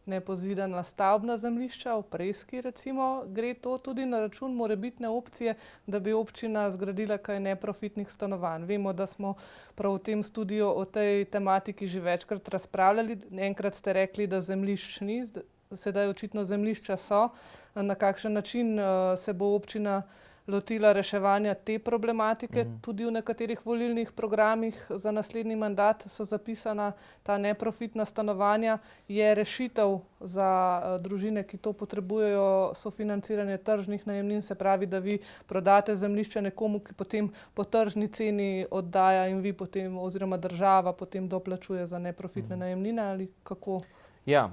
nepozidana stavbna zemljišča v Preski, recimo. Gre to tudi na račun morebitne opcije, da bi občina zgradila kaj neprofitnih stanovanj? Vemo, da smo prav v tem studiu o tej tematiki že večkrat razpravljali. Enkrat ste rekli, da zemljišč ni, sedaj očitno zemljišča so. Na kakšen način se bo občina lotila reševanja te problematike? Tudi v nekaterih volilnih programih za naslednji mandat so zapisana ta neprofitna stanovanja. Je rešitev za družine, ki to potrebujejo, sofinanciranje tržnih najemnin, se pravi, da vi prodate zemljišče nekomu, ki potem po tržni ceni oddaja in vi potem oziroma država potem doplačuje za neprofitne najemnine ali kako? Ja,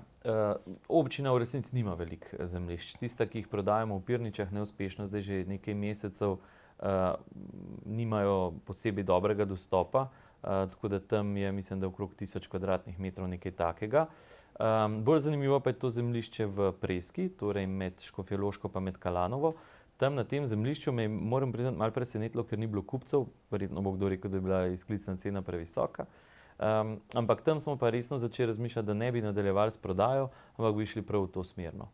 Občina v resnici nima veliko zemljišč. Tista, ki jih prodajamo v Pirničah neuspešno, zdaj že nekaj mesecev, nimajo posebej dobrega dostopa, tako da tam je, mislim, da okrog 1000 kvadratnih metrov nekaj takega. Bolj zanimivo pa je to zemljišče v Preski, torej med Škofjeloško pa med Kalanovo. Tam na tem zemljišču me, moram priznati, malo presenetilo, ker ni bilo kupcev, verjetno bo kdo rekel, da je bila izklicna cena previsoka. Ampak tam smo pa resno začeli razmišljati, da ne bi nadaljevali s prodajo, ampak bi šli prav v to smerno.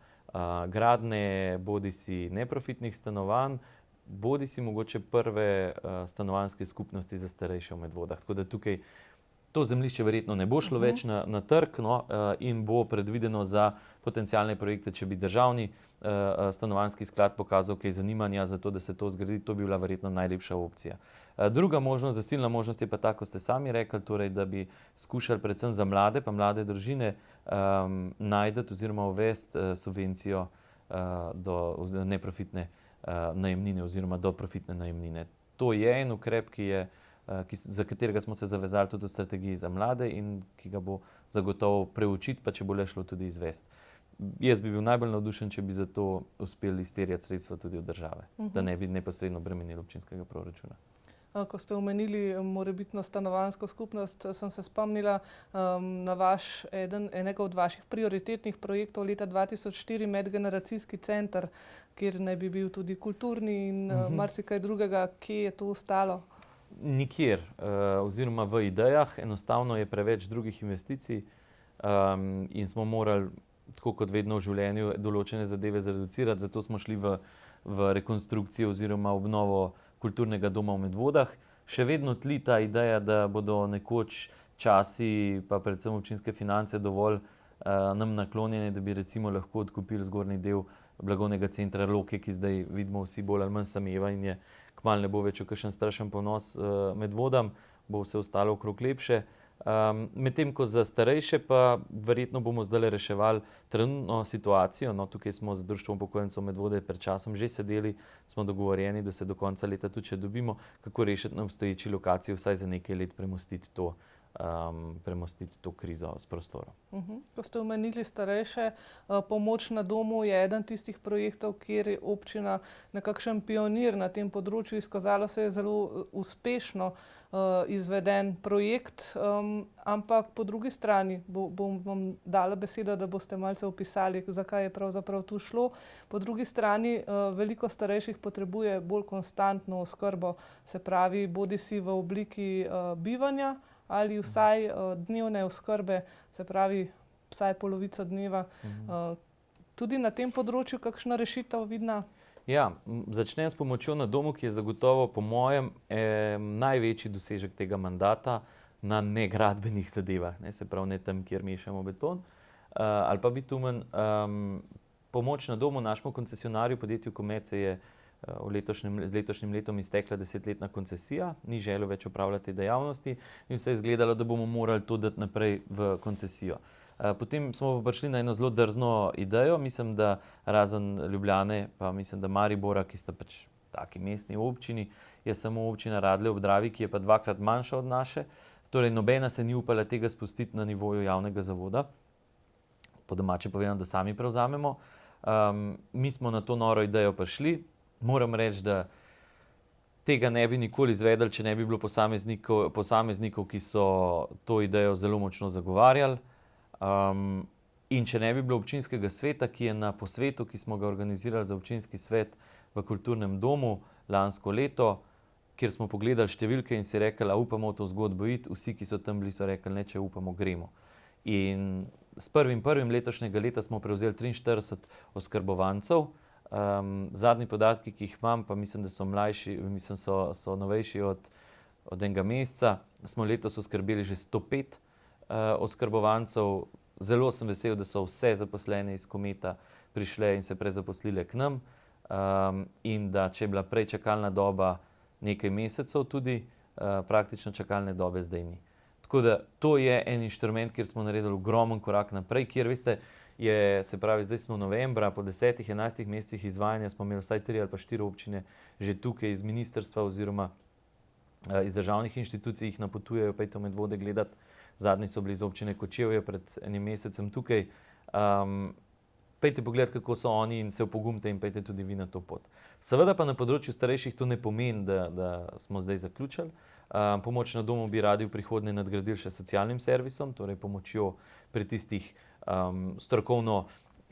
Gradnje bodisi neprofitnih stanovanj, bodisi mogoče prve stanovanjske skupnosti za starejše v Medvodah. Tako da tukaj to zemljišče verjetno ne bo šlo več na trg, in bo predvideno za potencialne projekte, če bi državni stanovanjski sklad pokazal kaj zanimanja za to, da se to zgradi, to bi bila verjetno najlepša opcija. Druga možnost, zasilna možnost je pa ta, ko ste sami rekli, torej, da bi skušali predvsem za mlade pa mlade družine najti oziroma uvesti subvencijo do neprofitne najemnine oziroma do profitne najemnine. To je en ukrep, za katerega smo se zavezali tudi v strategiji za mlade in ki ga bo zagotovo preučiti, pa če bo le šlo tudi izvesti. Jaz bi bil najbolj navdušen, če bi za to uspeli izterjati sredstva tudi od države, da ne bi neposredno bremenili občinskega proračuna. Ko ste omenili morebitno stanovanjsko skupnost, sem se spomnila na enega od vaših prioritetnih projektov leta 2004, medgeneracijski center, kjer naj bi bil tudi kulturni in marsikaj drugega. Kje je to ostalo? Nikjer, oziroma v idejah, enostavno je preveč drugih investicij in smo morali, tako kot vedno v življenju, določene zadeve zreducirati, zato smo šli v rekonstrukcijo oziroma obnovo kulturnega doma v Medvodah. Še vedno tli ta ideja, da bodo nekoč časi, pa predvsem občinske finance dovolj nam naklonjene, da bi recimo lahko odkupili zgornji del blagovnega centra Loke, ki zdaj vidimo vsi bolj ali manj sameva in je kmalu ne bo več v kakšen strašen ponos Medvodam, bo vse ostalo okrog lepše. Medtem ko za starejše pa verjetno bomo zdaj reševali trenutno situacijo. Tukaj smo z Društvom upokojencev Medvode pred časom že sedeli, smo dogovorjeni, da se do konca leta tudi če dobimo, kako rešiti na obstoječi lokaciji vsaj za nekaj let premostiti to krizo s prostorom. Ko ste omenili starejše, pomoč na domu je eden tistih projektov, kjer je občina nekakšen pionir na tem področju. Izkazalo se je zelo uspešno izveden projekt, ampak po drugi strani bom vam dala besedo, da boste malce opisali, zakaj je pravzaprav tu šlo. Po drugi strani veliko starejših potrebuje bolj konstantno oskrbo, se pravi bodisi v obliki bivanja ali vsaj dnevne oskrbe, se pravi vsaj polovico dneva. Tudi na tem področju kakšna rešitev vidna? Ja, začnem s pomočjo na domu, ki je zagotovo po mojem največji dosežek tega mandata na negradbenih zadevah, se pravi ne tam, kjer mešamo beton ali pa bitumen. Pomoč na domu našemu koncesionarju, podjetju Komece, je z letošnjim letom iztekla 10-letna koncesija, ni želel več opravljati dejavnosti in vse je izgledalo, da bomo morali to dati naprej v koncesijo. Potem smo pa prišli na eno zelo drzno idejo, mislim, da razen Ljubljane, pa mislim, da Maribora, ki sta pač taki mestni občini, je samo občina Radlje ob Dravi, ki je pa dvakrat manjša od naše. Torej nobena se ni upala tega spustiti na nivoju javnega zavoda. Po domače povedano, da sami prevzamemo. Mi smo na to noro idejo prišli. Moram reči, da tega ne bi nikoli izvedeli, če ne bi bilo posameznikov, ki so to idejo zelo močno zagovarjali. In če ne bi bilo občinskega sveta, ki je na posvetu, ki smo ga organizirali za občinski svet v kulturnem domu lansko leto, kjer smo pogledali številke in si rekli, a upamo v to zgodbo iti, vsi, ki so tam bili, so rekli, ne, če upamo, gremo. In s 1.1. letošnjega leta smo prevzeli 43 oskrbovancev. Zadnji podatki, ki jih imam, pa mislim, da so mlajši, mislim, so novejši od enega meseca. Smo letos oskrbeli že 105 oskrbovancev. Zelo sem vesel, da so vse zaposlene iz Kometa prišle in se prezaposlile k nam. In da če je bila prej čakalna doba nekaj mesecev, tudi praktično čakalne dobe zdaj ni. Tako da to je en inštrument, kjer smo naredili ogromen korak naprej, kjer veste, se pravi, zdaj smo novembra, po 10-11 mesecih izvajanja smo imeli vsaj 3 ali pa 4 občine že tukaj iz ministrstva oziroma iz državnih inštitucij jih napotujejo, pejte v Medvode gledati. Zadnji so bili iz občine Kočevje pred enim mesecem tukaj. Pejte pogled, kako so oni in se opogumite in pejte tudi vi na to pot. Seveda pa na področju starejših to ne pomeni, da smo zdaj zaključili. Pomoč na domu bi radi v prihodnje nadgradili še socialnim servisom, torej pomočjo pri tistih strokovno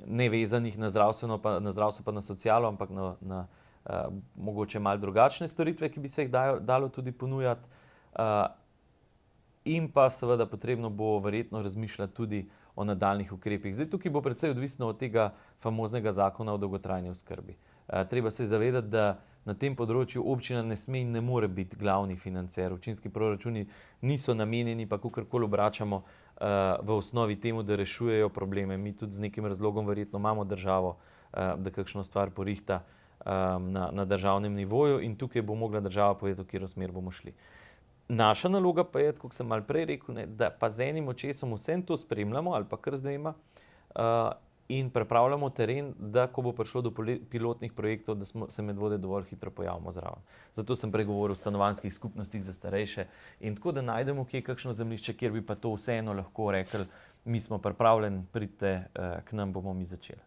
nevezanih na zdravstvo pa na socialo, ampak na mogoče malo drugačne storitve, ki bi se jih dalo tudi ponujati. In pa seveda potrebno bo verjetno razmišljati tudi o nadaljnih ukrepih. Zdaj tukaj bo precej odvisno od tega famoznega zakona o dolgotrajni oskrbi. Treba se zavedati, da na tem področju občina ne sme in ne more biti glavni financer. Občinski proračuni niso namenjeni, pa kakorkoli obračamo v osnovi temu, da rešujejo probleme. Mi tudi z nekim razlogom verjetno imamo državo, da kakšno stvar porihta na državnem nivoju in tukaj bo mogla država povedati, v katero smer bomo šli. Naša naloga pa je, kot sem malo prej rekel, da pa z enim očesom vsem to spremljamo ali pa kar z dvema in pripravljamo teren, da ko bo prišlo do pilotnih projektov, da se Medvode dovolj hitro pojavimo zraven. Zato sem prej govoril o stanovanjskih skupnostih za starejše in tako, da najdemo kje kakšno zemljišče, kjer bi pa to vseeno lahko rekli, mi smo pripravljeni, pridite k nam, bomo mi začeli.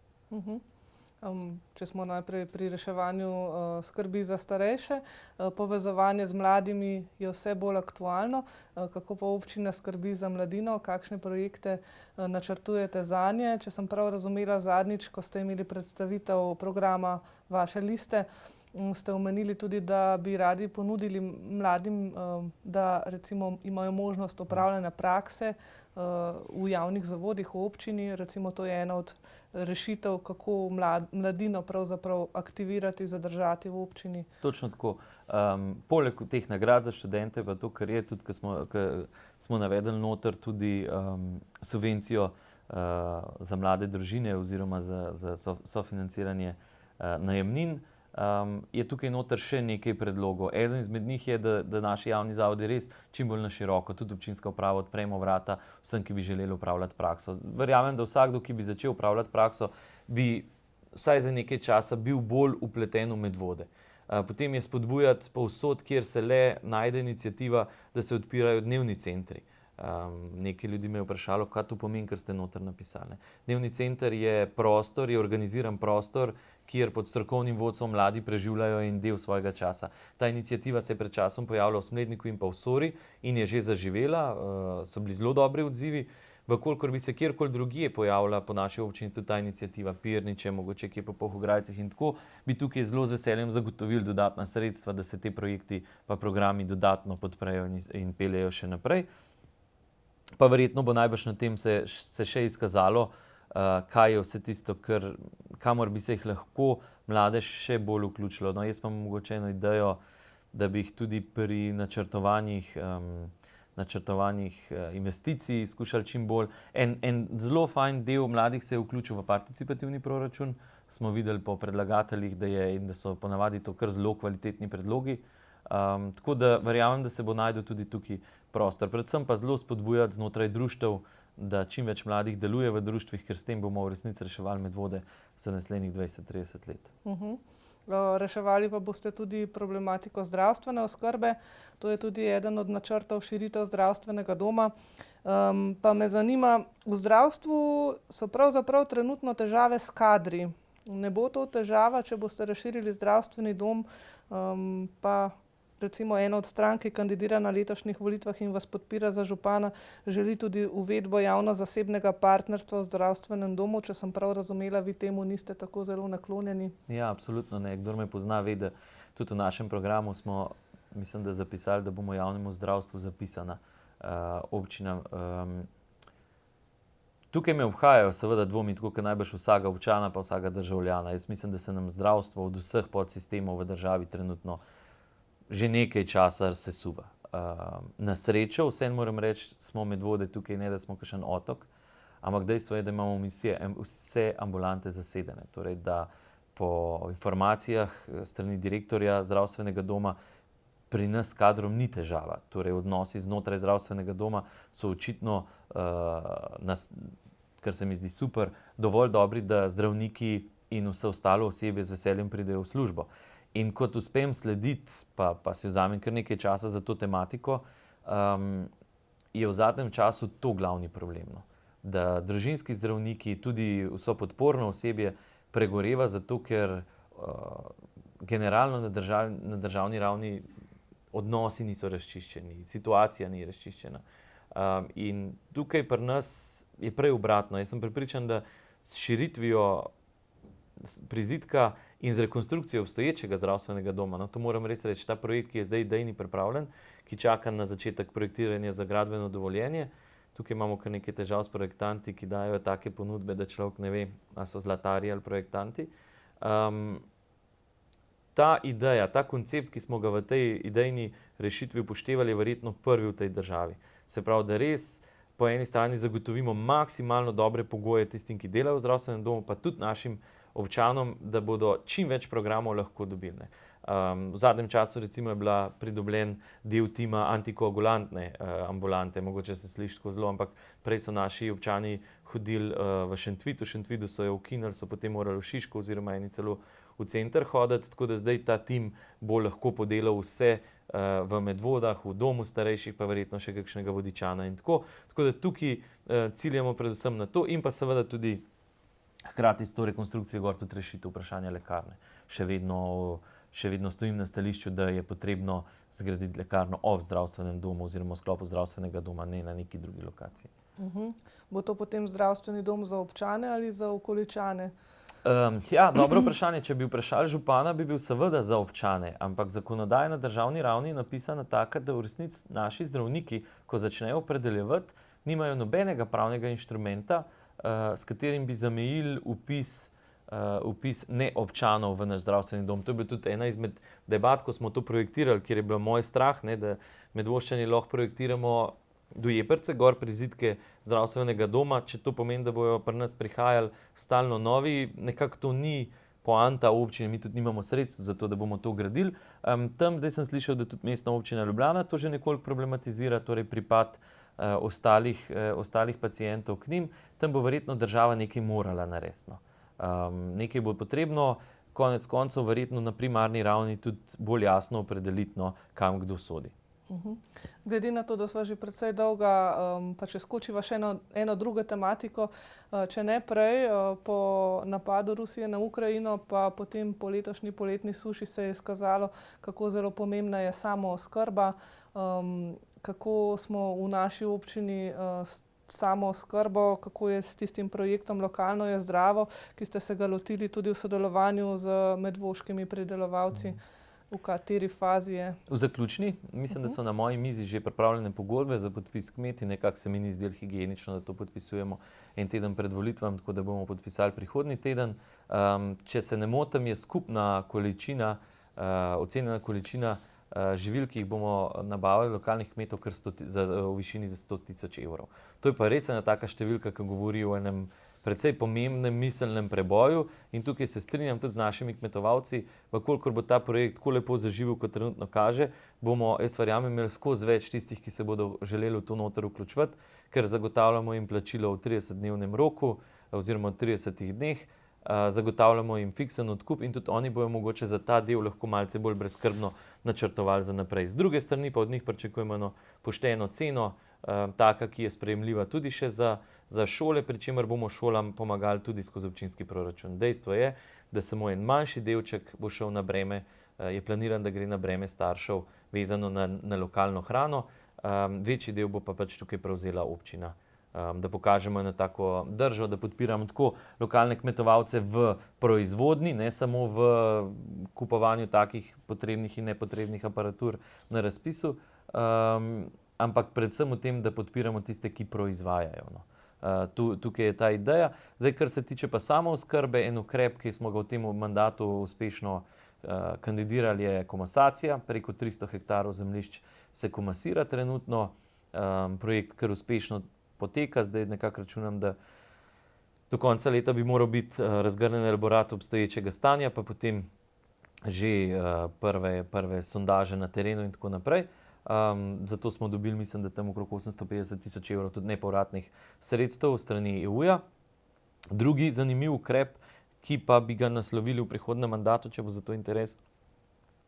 Če smo najprej pri reševanju skrbi za starejše, povezovanje z mladimi je vse bolj aktualno. Kako pa občina skrbi za mladino, kakšne projekte načrtujete zanje? Če sem prav razumela zadnjič, ko ste imeli predstavitev programa vaše liste, ste omenili tudi, da bi radi ponudili mladim, da recimo imajo možnost opravljanja prakse v javnih zavodih v občini. Recimo to je ena od rešitev, kako mladino pravzaprav aktivirati, zadržati v občini. Točno tako. Poleg teh nagrad za študente pa to, kar je tudi, ko smo navedli noter tudi subvencijo za mlade družine oziroma za sofinanciranje najemnin, je tukaj noter še nekaj predlogov. Eden izmed njih je, da naši javni zavodi res čim bolj na široko, tudi občinska uprava, odpremo vrata vsem, ki bi želeli upravljati prakso. Verjamem, da vsakdo, ki bi začel upravljati prakso, bi vsaj za nekaj časa bil bolj vpleten v Medvode. Potem je spodbujati povsod, kjer se le najde iniciativa, da se odpirajo dnevni centri. Nekaj ljudi me je vprašalo, kaj to pomeni, kar ste noter napisali. Dnevni center je prostor, je organiziran prostor, kjer pod strokovnim vodstvom mladi preživljajo en del svojega časa. Ta iniciativa se je pred časom pojavila v Smledniku in pa v Sori in je že zaživela, so bili zelo dobri odzivi. Vkolikor bi se kjerkoli drugje pojavila po naši občini tudi ta iniciativa, Pirniče, mogoče kje po Polhograjcih in tako, bi tukaj zelo z veseljem zagotovili dodatna sredstva, da se te projekti pa programi dodatno podprejo in peljejo še naprej. Pa verjetno bo najbrž na tem se še izkazalo, kaj je vse tisto, kamor bi se jih lahko mlade še bolj vključilo. No, jaz imam mogoče eno idejo, da bi jih tudi pri načrtovanjih investicij skušali čim bolj. En zelo fajn del mladih se je vključil v participativni proračun. Smo videli po predlagateljih, da so ponavadi to kar zelo kvalitetni predlogi. Tako da verjamem, da se bo našel tudi tukaj prostor. Predvsem pa zelo spodbujati znotraj društev, da čim več mladih deluje v društvih, ker s tem bomo v resnici reševali Medvode za naslednjih 20-30 let. Reševali pa boste tudi problematiko zdravstvene oskrbe. To je tudi eden od načrtov širitev zdravstvenega doma. Pa me zanima, v zdravstvu so pravzaprav trenutno težave s kadri. Ne bo to težava, če boste razširili zdravstveni dom, pa recimo ena od strank, ki kandidira na letošnjih volitvah in vas podpira za župana, želi tudi uvedbo javno-zasebnega partnerstva v zdravstvenem domu. Če sem prav razumela, vi temu niste tako zelo naklonjeni. Ja, absolutno ne. Kdor me pozna, ve, da tudi v našem programu smo, mislim, da zapisali, da bomo javnemu zdravstvu zapisana občina. Tukaj me obhajajo seveda dvomi, tako kot najbrž vsakega občana pa vsakega državljana. Jaz mislim, da se nam zdravstvo od vseh podsistemov v državi trenutno že nekaj časa sesuva. Na srečo, vseeno moram reči, smo Medvode tukaj, ne da smo kakšen otok, ampak dejstvo je, da imamo vse ambulante zasedene. Torej, da po informacijah strani direktorja zdravstvenega doma pri nas s kadrom ni težava. Torej, odnosi znotraj zdravstvenega doma so očitno, kar se mi zdi super, dovolj dobri, da zdravniki in vse ostalo osebje z veseljem pridejo v službo. In kot uspem slediti, pa si vzamem kar nekaj časa za to tematiko, je v zadnjem času to glavni problem. da družinski zdravniki, tudi vso podporno osebje pregoreva, zato ker generalno na državni ravni odnosi niso razčiščeni, situacija ni razčiščena. In tukaj pri nas je prej obratno. Jaz sem prepričan, da s širitvijo prizidka in z rekonstrukcijo obstoječega zdravstvenega doma, no, to moram res reči, ta projekt, ki je zdaj idejni pripravljen, ki čaka na začetek projektiranja za gradbeno dovoljenje. Tukaj imamo kar nekaj težav s projektanti, ki dajo take ponudbe, da človek ne ve, ali so zlatarji ali projektanti. Ta ideja, ta koncept, ki smo ga v tej idejni rešitvi upoštevali, je verjetno prvi v tej državi. Se pravi, da res po eni strani zagotovimo maksimalno dobre pogoje tistim, ki delajo v zdravstvenem domu, pa tudi našim občanom, da bodo čim več programov lahko dobili. V zadnjem času recimo je bila pridobljen del tima antikoagulantne ambulante, mogoče se sliši tako zelo, ampak prej so naši občani hodili v Šentvidu so jo ukinili, so potem morali v Šiško oziroma eni celo v center hoditi, tako da zdaj ta tim bo lahko podelal vse v Medvodah, v domu starejših, pa verjetno še kakšnega vodičana in tako. Tako da tukaj ciljamo predvsem na to in pa seveda tudi hkrati s to rekonstrukcijo gor tudi rešitev vprašanja lekarne. Še vedno stojim na stališču, da je potrebno zgraditi lekarno ob zdravstvenem domu oziroma v sklopu zdravstvenega doma, ne na neki drugi lokaciji. Bo to potem zdravstveni dom za občane ali za okoličane? Ja, dobro vprašanje. Če bi vprašali župana, bi bil seveda za občane, ampak zakonodaja na državni ravni je napisana taka, da v resnici naši zdravniki, ko začnejo opredeljevati, nimajo nobenega pravnega inštrumenta, s katerim bi zamejili vpis neobčanov v naš zdravstveni dom. To je bila tudi ena izmed debat, ko smo to projektirali, kjer je bil moj strah, da Medvoščani lahko projektiramo do Jeprce, gor prizidke zdravstvenega doma, če to pomeni, da bojo pri nas prihajali stalno novi, nekako to ni poanta občine, mi tudi nimamo sredstv za to, da bomo to gradili. Tam zdaj sem slišal, da tudi mestna občina Ljubljana to že nekoliko problematizira, torej pripad ostalih pacientov k njim. Tam bo verjetno država nekaj morala narediti. Nekaj bo potrebno, konec koncev verjetno na primarni ravni tudi bolj jasno opredeliti, kam kdo sodi. Glede na to, da sva že precej dolga, pa če skočiva še eno drugo tematiko, če ne prej, po napadu Rusije na Ukrajino, pa potem po letošnji poletni suši se je izkazalo, kako zelo pomembna je samooskrba, kako smo v naši občini samooskrbo, kako je s tistim projektom Lokalno je zdravo, ki ste se ga lotili tudi v sodelovanju z medvoškimi pridelovalci. V kateri fazi je? V zaključni. Mislim, da so na moji mizi že pripravljene pogodbe za podpis kmeti. Nekako se mi ni zdelo higienično, da to podpisujemo en teden pred volitvami, tako da bomo podpisali prihodnji teden. Če se ne motim, je skupna količina, ocenjena količina živil, ki jih bomo nabavili lokalnih kmetov v višini za 100.000 evrov. To je pa res ena taka številka, ki govori o enem precej pomembnem miselnem preboju in tukaj se strinjam tudi z našimi kmetovalci, kolikor bo ta projekt tako lepo zaživel, kot trenutno kaže, bomo, jaz verjamem, imeli skozi več tistih, ki se bodo želeli v to noter vključevati, ker zagotavljamo jim plačilo v 30-dnevnem roku oziroma v 30 dneh, zagotavljamo jim fiksen odkup in tudi oni bojo mogoče za ta del lahko malce bolj brezskrbno načrtovali za naprej. Z druge strani pa od njih pričakujemo eno pošteno ceno, taka, ki je sprejemljiva tudi še za šole, pri čemer bomo šolam pomagali tudi skozi občinski proračun. Dejstvo je, da samo en manjši delček bo šel na breme, je planiran, da gre na breme staršev vezano na lokalno hrano, večji del bo pa pač tukaj prevzela občina. Da pokažemo eno tako držo, da podpiramo tako lokalne kmetovalce v proizvodnji, ne samo v kupovanju takih potrebnih in nepotrebnih aparatur na razpisu, ampak predvsem v tem, da podpiramo tiste, ki proizvajajo. Tukaj je ta ideja. Zdaj, kar se tiče pa samooskrbe, en ukrep, ki smo ga v tem mandatu uspešno kandidirali, je komasacija. Preko 300 hektarov zemljišč se komasira trenutno. Projekt kar uspešno poteka, zdaj nekako računam, da do konca leta bi moral biti razgrnjen elaborat obstoječega stanja, pa potem že prve sondaže na terenu in tako naprej. Zato smo dobili, mislim, da tam okrog 850.000 evrov tudi nepovratnih sredstev strani EU-ja. Drugi zanimiv ukrep, ki pa bi ga naslovili v prihodnjem mandatu, če bo za to interes,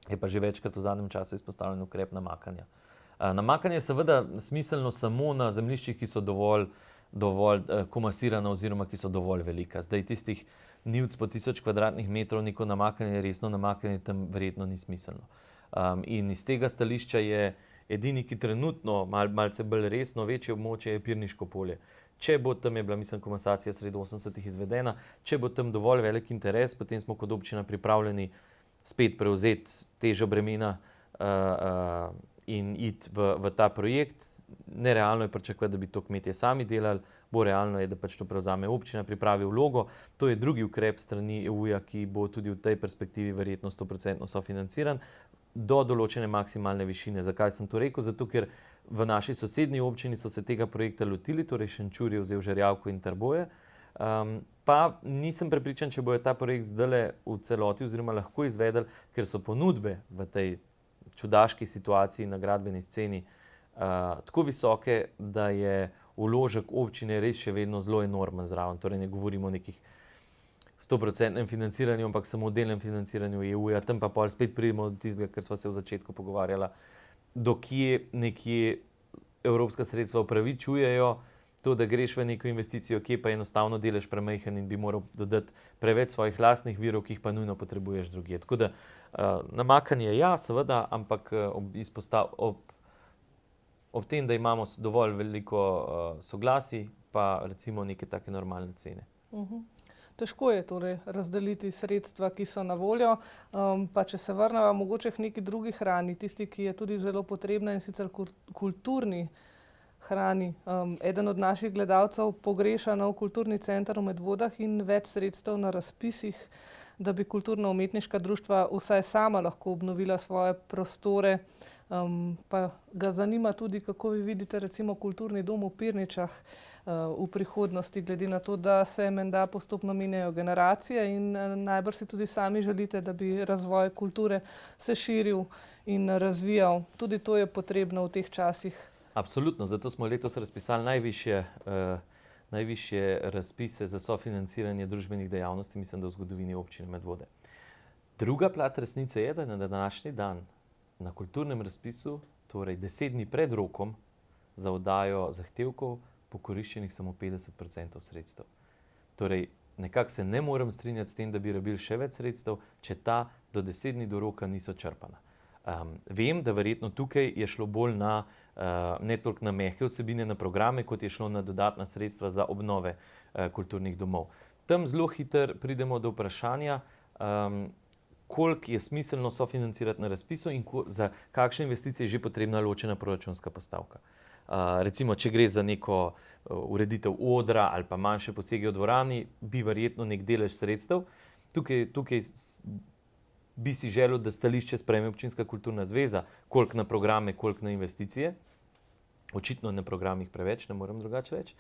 je pa že večkrat v zadnjem času izpostavljen ukrep namakanja. Namakanje je seveda smiselno samo na zemljiščih, ki so dovolj dovolj komasirana oziroma ki so dovolj velika. Zdaj tistih nivc po 1000 kvadratnih metrov neko namakanje, resno namakanje tam verjetno ni smiselno. In iz tega stališča je edini, ki trenutno malce bolj resno večje območje je Pirniško polje. Če bo tam je bila, mislim, komasacija sredi 80-ih izvedena, če bo tam dovolj velik interes, potem smo kot občina pripravljeni spet prevzeti težo bremena in iti v ta projekt. Nerealno je pričakovati, da bi to kmetje sami delali, bo realno je, da pač to prevzame občina, pripravi vlogo. To je drugi ukrep strani EU-ja, ki bo tudi v tej perspektivi verjetno 100% sofinanciran do določene maksimalne višine. Zakaj sem to rekel? Zato, ker v naši sosednji občini so se tega projekta lotili, torej Šenčur je vzel Žerjavko in Trboje. Pa nisem prepričan, če bojo ta projekt zdajle v celoti oziroma lahko izvedeli, ker so ponudbe v tej čudaški situaciji na gradbeni sceni tako visoke, da je vložek občine res še vedno zelo enormen zraven. Torej ne govorimo o nekih 100% financiranju, ampak samo delnem financiranju EU-ja. Tam pa pol spet pridemo do tistega, kar sva se v začetku pogovarjala, do kje nekje evropska sredstva upravičujejo to, da greš v neko investicijo, kje pa enostavno delež premajhen in bi moral dodati preveč svojih lastnih virov, ki jih pa nujno potrebuješ drugje. Tako da namakanje ja, seveda, ampak ob tem, da imamo dovolj veliko soglasij, pa recimo neke take normalne cene. Težko je torej razdeliti sredstva, ki so na voljo. Pa če se vrnemo mogoče k neki drugi hrani, tisti, ki je tudi zelo potrebna in sicer kulturni hrani. Eden od naših gledalcev pogreša nov kulturni center v Medvodah in več sredstev na razpisih, da bi kulturno-umetniška društva vsaj sama lahko obnovila svoje prostore. Pa ga zanima tudi, kako vi vidite recimo kulturni dom v Pirničah v prihodnosti, glede na to, da se menda postopno menjajo generacije in najbrž si tudi sami želite, da bi razvoj kulture se širil in razvijal. Tudi to je potrebno v teh časih. Absolutno, zato smo letos razpisali najvišje razpise za sofinanciranje družbenih dejavnosti, mislim, da v zgodovini občine Medvode. Druga plat resnice je, da je na današnji dan na kulturnem razpisu, torej 10 dni pred rokom za oddajo zahtevkov, pokoriščenih samo 50% sredstev. Torej, nekako se ne morem strinjati s tem, da bi rabili še več sredstev, če ta do 10 dni do roka niso črpana. Vem, da verjetno tukaj je šlo bolj na ne toliko na mehke vsebine, na programe, kot je šlo na dodatna sredstva za obnove kulturnih domov. Tam zelo hitro pridemo do vprašanja, koliko je smiselno sofinancirati na razpisu in za kakšne investicije je že potrebna ločena proračunska postavka. Recimo, če gre za neko ureditev odra ali pa manjše posege v dvorani, bi verjetno nek delež sredstev. Tukaj bi si želel, da stališče sprejme Občinska kulturna zveza, koliko na programe, koliko na investicije. Očitno na programih preveč, ne morem drugače reči.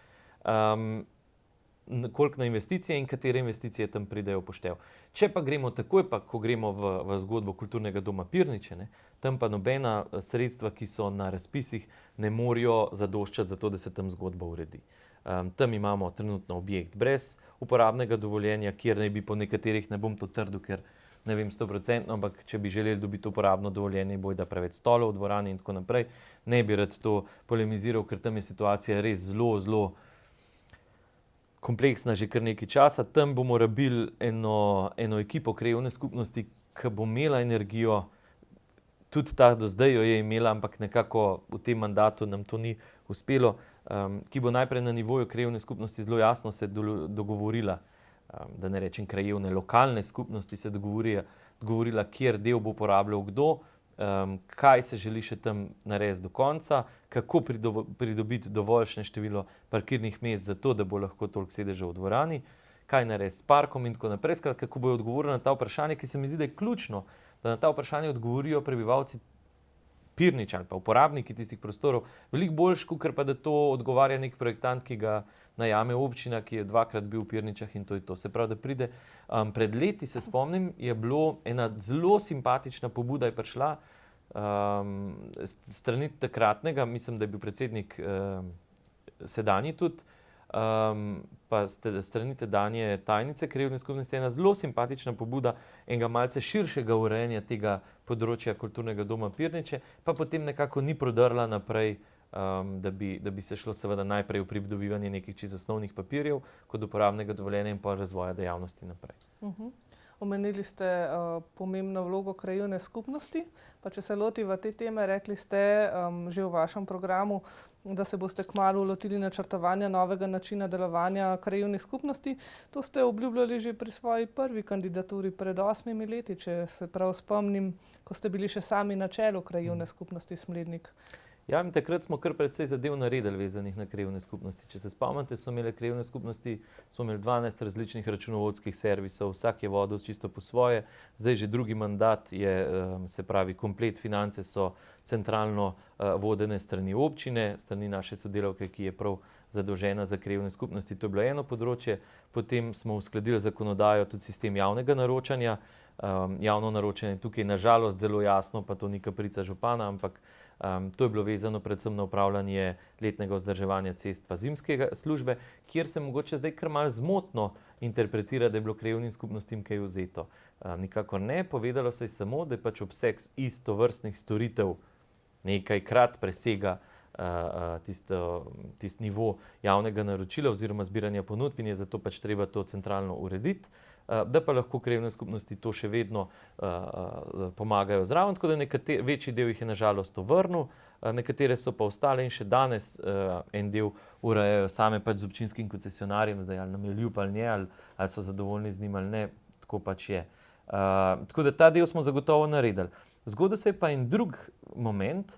Koliko na investicije in katere investicije tam pridejo v poštev. Če pa gremo takoj, ko gremo v zgodbo kulturnega doma Pirniče, tam pa nobena sredstva, ki so na razpisih, ne morejo zadoščati za to, da se tam zgodba uredi. Tam imamo trenutno objekt brez uporabnega dovoljenja, kjer naj bi po nekaterih, ne bom to trdil, ker ne vem 100%, ampak če bi želeli dobiti uporabno dovoljenje, bojda preveč stolov v dvorani in tako naprej. Ne bi rad to polemiziral, ker tam je situacija res zelo kompleksna že kar nekaj časa. Tam bomo rabili eno ekipo krajevne skupnosti, ki bo imela energijo, tudi ta do zdaj jo je imela, ampak nekako v tem mandatu nam to ni uspelo, ki bo najprej na nivoju krajevne skupnosti zelo jasno se dogovorila, da ne rečem krajevne, lokalne skupnosti se dogovorila, kjer del bo uporabljal kdo, kaj se želi še tam narediti do konca, kako pridobiti dovoljšne število parkirnih mest za to, da bo lahko toliko sedežev v dvorani, kaj narediti s parkom in tako naprej. Skratka, kako bojo odgovorili na ta vprašanja, ki se mi zdi, da je ključno, da na ta vprašanja odgovorijo prebivalci Pirniča ali pa uporabniki tistih prostorov, veliko boljš, kakor pa da to odgovarja nek projektant, ki ga najame občina, ki je 2-krat bil v Pirničah in to je to. Se pravi, da pride. Pred leti, se spomnim, je bilo ena zelo simpatična pobuda je prišla strani takratnega, mislim, da je bil predsednik sedanji tudi, pa strani tedanje tajnice krajevne skupnosti, ena zelo simpatična pobuda enega malce širšega urejanja tega področja kulturnega doma Pirniče, pa potem nekako ni prodrla naprej da bi se šlo seveda najprej v pridobivanje nekih čisto osnovnih papirjev kot uporabnega dovoljenja in pa razvoja dejavnosti naprej. Omenili ste pomembno vlogo krajevne skupnosti, pa če se lotiva te teme, rekli ste že v vašem programu, da se boste kmalu lotili načrtovanja novega načina delovanja krajevnih skupnosti. To ste obljubljali že pri svoji prvi kandidaturi pred 8 leti, če se prav spomnim, ko ste bili še sami na čelu krajevne skupnosti Smlednik. Ja, in takrat smo kar precej zadev naredili vezanih na krajevne skupnosti. Če se spomnite, smo imeli krajevne skupnosti, smo imeli 12 različnih računovodskih servisov, vsak je vodil čisto po svoje. Zdaj že drugi mandat je, se pravi, komplet finance so centralno vodene strani občine, strani naše sodelavke, ki je prav zadolžena za krajevne skupnosti. To je bilo eno področje. Potem smo uskladili zakonodajo, tudi sistem javnega naročanja. Javno naročanje tukaj na žalost zelo jasno, pa to ni kaprica župana, ampak to je bilo vezano predvsem na upravljanje letnega vzdrževanja cest pa zimske službe, kjer se mogoče zdaj kar malo zmotno interpretira, da je bilo krajevnim skupnostim kaj vzeto. Nikakor ne, povedalo se je samo, da je pač obseg istovrstnih storitev nekajkrat presega tisti nivo javnega naročila oziroma zbiranja ponudb in je zato pač treba to centralno urediti, da pa lahko krajevne skupnosti to še vedno pomagajo zraven, tako da večji del jih je nažalost to vrnil, nekatere so pa ostale in še danes en del urejajo same pač z občinskim koncesionarjem, zdaj ali nam je ljub ali ne, ali so zadovoljni z njim ali ne, tako pač je. Tako da ta del smo zagotovo naredili. Zgodil se je pa en drug moment,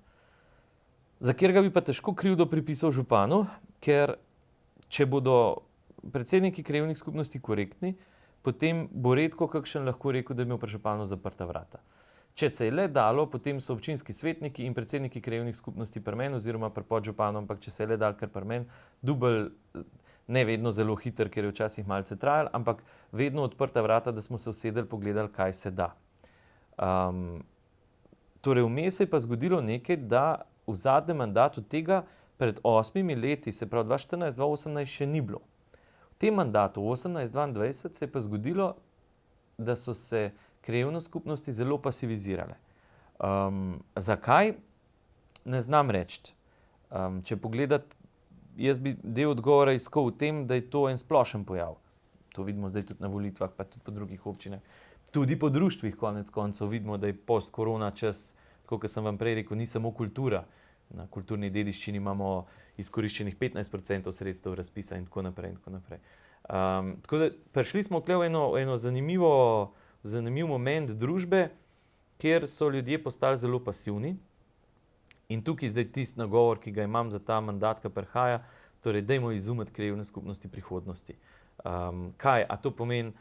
za katerega bi pa težko krivdo pripisal županu, ker če bodo predsedniki krajevnih skupnosti korektni, potem bo redko kakšen lahko rekel, da je imel pri županu zaprta vrata. Če se je le dalo, potem so občinski svetniki in predsedniki krajevnih skupnosti pri meni oziroma pri podžupanu, ampak če se je le dal kar pri meni, dubelj, ne vedno zelo hiter, ker je včasih malce trajal, ampak vedno odprta vrata, da smo se usedeli, pogledali, kaj se da. Torej vmes se je pa zgodilo nekaj, da v zadnjem mandatu tega pred 8 leti, se pravi 2014-2018 še ni bilo. V tem mandatu 2018-2022 se je pa zgodilo, da so se krajevne skupnosti zelo pasivizirale. Zakaj? Ne znam reči. Če pogledate, jaz bi del odgovora iskal v tem, da je to en splošen pojav. To vidimo zdaj tudi na volitvah, pa tudi po drugih občinah. Tudi po društvih konec koncev vidimo, da je post-korona čas, tako kot sem vam prej rekel, ni samo kultura. Na kulturni dediščini imamo izkoriščenih 15% sredstev razpisa in tako naprej. Tako da prišli smo v eno zanimiv moment družbe, kjer so ljudje postali zelo pasivni. In tukaj zdaj tisti nagovor, ki ga imam za ta mandat, ki prihaja, torej dajmo izumiti krajevne skupnosti prihodnosti. Kaj? A to pomeni,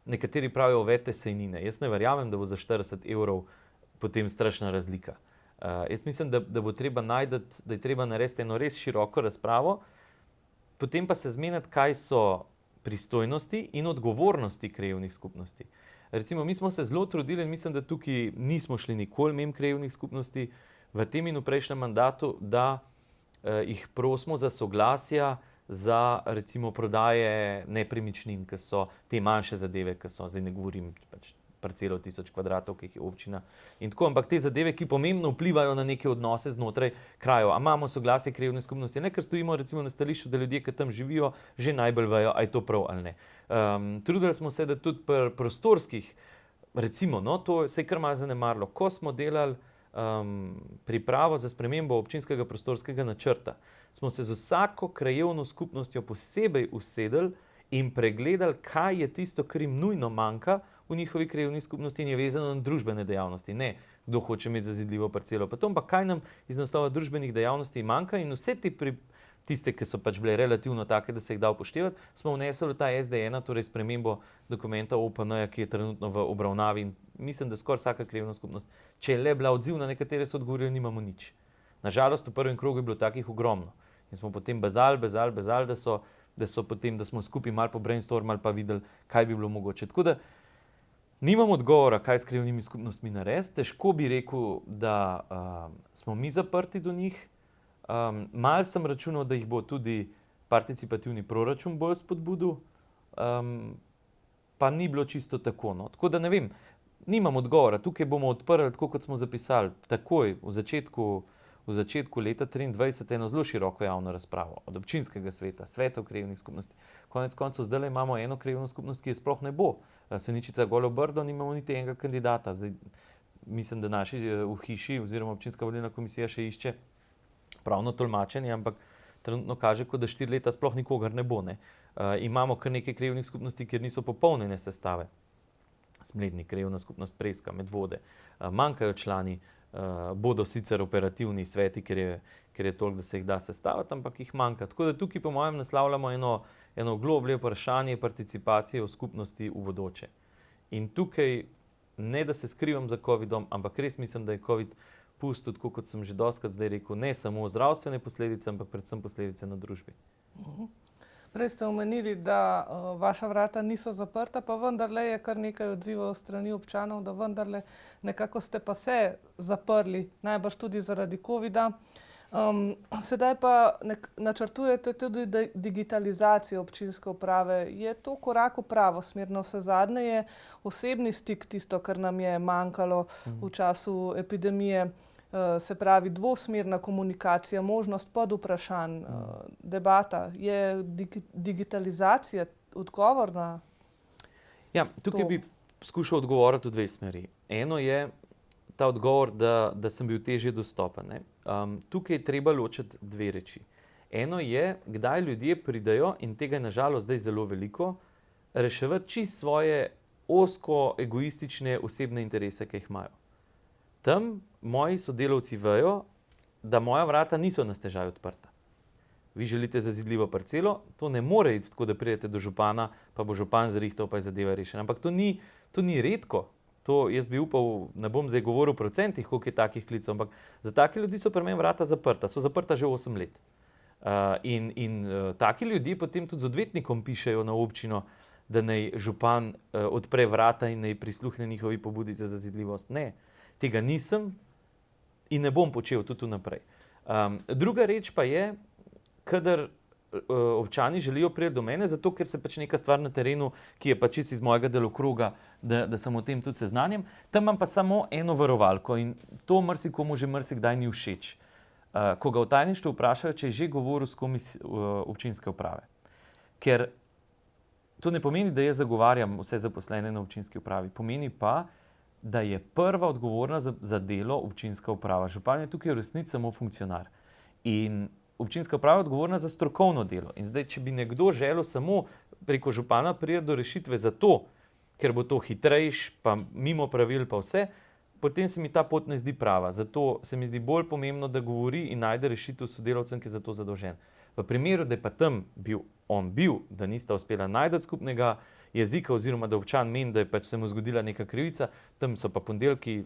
nekateri pravijo, uvedite sejnine. Jaz ne verjamem, da bo za 40 € potem strašna razlika. Jaz mislim, da bo treba najdeti, da je treba narediti eno res široko razpravo, potem pa se zmeniti, kaj so pristojnosti in odgovornosti krajevnih skupnosti. Recimo, mi smo se zelo trudili in mislim, da tukaj nismo šli nikoli mimo krajevnih skupnosti v tem in v prejšnjem mandatu, da jih prosimo za soglasja za recimo prodaje nepremičnin, ki so te manjše zadeve, ki so, zdaj ne govorim pač parcelo 1000 kvadratov, ki jih je občina in tako, ampak te zadeve, ki pomembno vplivajo na neke odnose znotraj krajev. A imamo soglasje krajevne skupnosti? Ne, ker stojimo recimo na stališču, da ljudje, ki tam živijo, že najbolj vejo, a je to prav ali ne. Trudili smo se, da tudi pri prostorskih, recimo, no, to se je kar malo zanemarilo, ko smo delali pripravo za spremembo občinskega prostorskega načrta, smo se z vsako krajevno skupnostjo posebej usedeli in pregledali, kaj je tisto, kar jim nujno manjka v njihovi krajevni skupnosti in je vezano na družbene dejavnosti. Ne, kdo hoče imeti zazidljivo parcelo, pa to, ampak kaj nam iz naslova družbenih dejavnosti manjka in vse tiste, ki so pač bile relativno take, da se jih da upoštevati, smo vnesli v ta SD1, torej spremembo dokumenta OPN-ja, ki je trenutno v obravnavi in mislim, da skoraj vsaka krajevna skupnost, če je le bila odzivna, nekatere so odgovorili, nimamo nič. Nažalost, v prvem krogu je bilo takih ogromno. In smo potem bezali, da smo skupaj malo po brainstormali pa videli, kaj bi bilo mogoče. Tako da nimam odgovora, kaj s krajevnimi skupnostmi narediti. Težko bi rekel, da smo mi zaprti do njih. Malo sem računal, da jih bo tudi participativni proračun bolj spodbudil, pa ni bilo čisto tako. No. Tako da ne vem, nimam odgovora. Tukaj bomo odprli, tako kot smo zapisali, takoj v v začetku leta 2023 eno zelo široko javno razpravo od občinskega sveta, svetov krajevnih skupnosti. Konec koncev zdaj imamo eno krajevno skupnost, ki je sploh ne bo. Seničica Golo Brdo, nimamo niti enega kandidata. Zdaj, mislim, da naši v hiši oziroma občinska volilna komisija še išče pravno tolmačenje, ampak trenutno kaže, kot da 4 leta sploh nikogar ne bo. Ne. Imamo kar nekaj krajevnih skupnosti, kjer niso popolnjene sestave. Smlednik, krajevna skupnost Preska, Medvode. Manjkajo člani, bodo sicer operativni sveti, ker je toliko, da se jih da sestaviti, ampak jih manjka. Tako da tukaj po mojem naslavljamo eno globlje vprašanje participacije v skupnosti v bodoče. In tukaj, ne da se skrivam za COVID-om, ampak res mislim, da je COVID pustil, tako kot sem že dostikrat zdaj rekel, ne samo zdravstvene posledice, ampak predvsem posledice na družbi. Prej ste omenili, da vaša vrata niso zaprta, pa vendarle je kar nekaj odzivov strani občanov, da vendarle nekako ste pa se zaprli, najbrž tudi zaradi COVID-a. Sedaj pa načrtujete tudi digitalizacijo občinske uprave. Je to korak v pravo smer? Vse zadnje je osebni stik tisto, kar nam je manjkalo v času epidemije. Se pravi, dvosmerna komunikacija, možnost podvprašanj, debata. Je digitalizacija odgovor na Ja, tukaj bi skušal odgovoriti v dve smeri. Eno je ta odgovor, da sem bil težje dostopen. Ne. Tukaj je treba ločiti dve reči. Eno je, kdaj ljudje pridejo, in tega je nažalost zdaj zelo veliko, reševati čisto svoje ozko, egoistične, osebne interese, ki jih imajo. Tam moji sodelavci vejo, da moja vrata niso na stežaj odprta. Vi želite zazidljivo parcelo, to ne more iti tako, da pridete do župana, pa bo župan zrihtal, pa je zadeva rešena. Ampak to ni redko. To jaz bi upal, ne bom zdaj govoril o procentih, koliko je takih klicev, ampak za take ljudi so pri meni vrata zaprta. So zaprta že 8 let. Taki ljudje potem tudi z odvetnikom pišejo na občino, da naj župan odpre vrata in naj prisluhne njihovi pobudi za zazidljivost. Ne. Tega nisem in ne bom počel tudi naprej. Druga reč pa je, kadar občani želijo priti do mene, zato ker se pač neka stvar na terenu, ki je pač čisto iz mojega delokroga, da sem o tem tudi seznanjen, tam imam pa samo eno varovalko in to marsikomu že marsikdaj ni všeč. Ko ga v tajništvu vprašajo, če je že govoril s kom iz občinske uprave. Ker to ne pomeni, da jaz zagovarjam vse zaposlene na občinski upravi, pomeni pa, da je prva odgovorna za delo občinska uprava. Župan je tukaj v resnici samo funkcionar. In občinska uprava je odgovorna za strokovno delo. In zdaj, če bi nekdo želel samo preko župana priti do rešitve zato, ker bo to hitrejš, pa mimo pravil pa vse, potem se mi ta pot ne zdi prava. Zato se mi zdi bolj pomembno, da govori in najde rešitev s sodelavcem, ki je za to zadolžen. V primeru, da je pa tam bil, da nista uspela najti skupnega jezika oziroma da občan meni, da je pač se mu zgodila neka krivica, tam so pa ponedeljki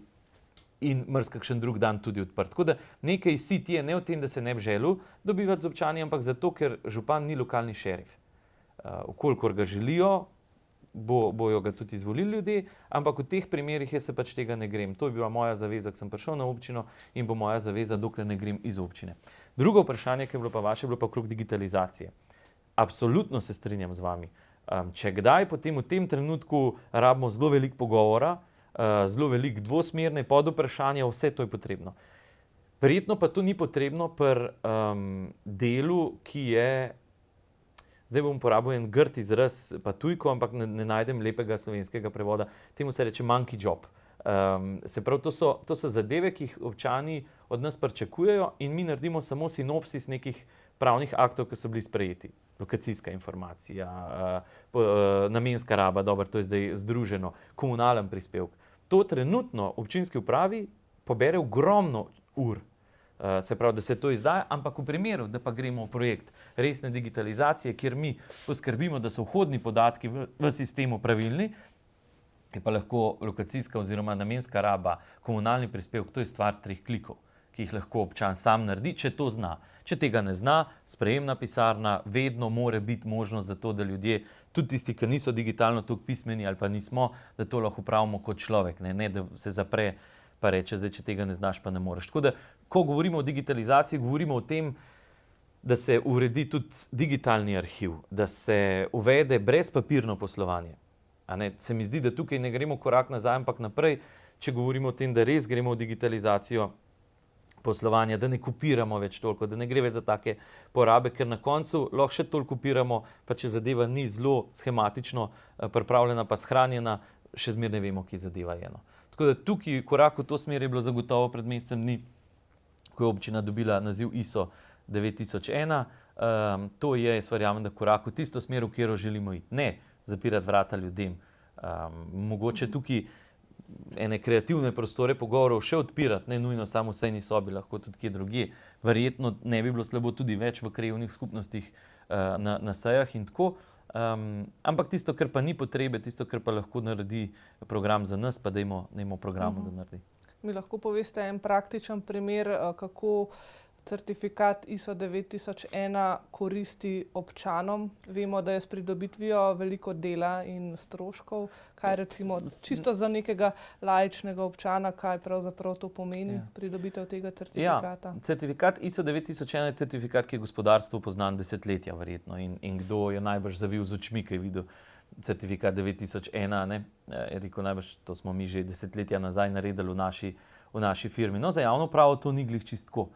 in marsikakšen drug dan tudi odprt. Tako da nekaj sit je ne v tem, da se ne bi želel dobivati z občani, ampak zato, ker župan ni lokalni šerif. Okolikor ga želijo, bojo ga tudi izvolili ljudje, ampak v teh primerih jaz se pač tega ne grem. To je bila moja zaveza, ko sem prišel na občino in bo moja zaveza, dokler ne grem iz občine. Drugo vprašanje, ki je bilo pa vaše, je bilo pa okrog digitalizacije. Absolutno se strinjam z vami. Če kdaj, potem v tem trenutku rabimo zelo veliko pogovora, zelo veliko dvosmerne podvprašanja, vse to je potrebno. Verjetno pa to ni potrebno pri delu, ki je, zdaj bom uporabil en grd izraz, pa tujko, ampak ne najdem lepega slovenskega prevoda, temu se reče monkey job. Se pravi, to so zadeve, ki jih občani od nas pričakujejo in mi naredimo samo sinopsis nekih pravnih aktov, ki so bili sprejeti. Lokacijska informacija, namenska raba, dobro, to je zdaj združeno, komunalen prispevek. To trenutno občinski upravi pobere ogromno ur. Se pravi, da se to izdaja, ampak v primeru, da pa gremo v projekt resne digitalizacije, kjer mi poskrbimo, da so vhodni podatki v sistemu pravilni, je pa lahko lokacijska oziroma namenska raba, komunalni prispevek, to je stvar 3 klikov, ki jih lahko občan sam naredi, če to zna. Če tega ne zna, sprejemna pisarna, vedno mora biti možnost za to, da ljudje, tudi tisti, ki niso digitalno toliko pismeni ali pa nismo, da to lahko upravimo kot človek, ne da se zapre pa reče, zdaj, če tega ne znaš, pa ne moreš. Tako da, ko govorimo o digitalizaciji, govorimo o tem, da se uredi tudi digitalni arhiv, da se uvede brezpapirno poslovanje. Se mi zdi, da tukaj ne gremo korak nazaj, ampak naprej, če govorimo o tem, da res gremo v digitalizacijo, poslovanja, da ne kopiramo več toliko, da ne gre več za take porabe, ker na koncu lahko še toliko kopiramo, pa če zadeva ni zelo schematično pripravljena pa shranjena, še zmeraj ne vemo, kje zadeva je. No. Tako da tukaj korak v to smer je bilo zagotovo pred mesecem dni, ko je občina dobila naziv ISO 9001. To je, jaz verjamem, da korak v tisto smer, v katero želimo iti. Ne zapirati vrata ljudem. Mogoče tukaj ene kreativne prostore pogovorov še odpirati, ne nujno samo v sejni sobi, lahko tudi kje drugje. Verjetno ne bi bilo slabo tudi več v krajevnih skupnostih na sejah in tako. Ampak tisto, kar pa ni potrebe, tisto, kar pa lahko naredi program za nas, pa dajmo programu, da naredi. Mi lahko poveste en praktičen primer, kako certifikat ISO 9001 koristi občanom. Vemo, da je s pridobitvijo veliko dela in stroškov. Kaj recimo čisto za nekega laičnega občana, kaj pravzaprav to pomeni, pridobitev tega certifikata? Ja, certifikat ISO 9001 je certifikat, ki je gospodarstvu poznan desetletja verjetno in kdo je najbrž zavil z očmi, ki je videl certifikat 9001, ne? Je rekel, najbrž to smo mi že desetletja nazaj naredili v naši firmi. No, za javno upravo to ni glih čistko.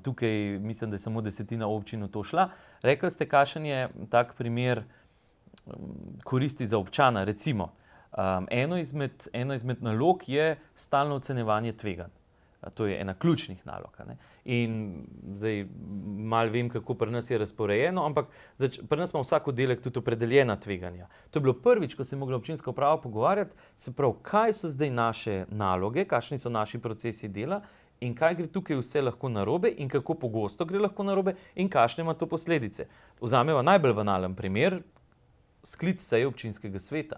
Tukaj mislim, da je samo 10% občin v to šla. Rekli ste, kakšen je tak primer koristi za občana. Recimo, eno izmed nalog je stalno ocenjevanje tveganj. To je ena ključnih nalog. Ne? In zdaj malo vem, kako pri nas je razporejeno, ampak pri nas ima vsak oddelek tudi opredeljena tveganja. To je bilo prvič, ko se je mogla občinska uprava pogovarjati, se pravi, kaj so zdaj naše naloge, kakšni so naši procesi dela in kaj gre tukaj vse lahko narobe in kako pogosto gre lahko narobe in kakšne ima to posledice. Vzamemo najbolj banalen primer, sklic seje občinskega sveta.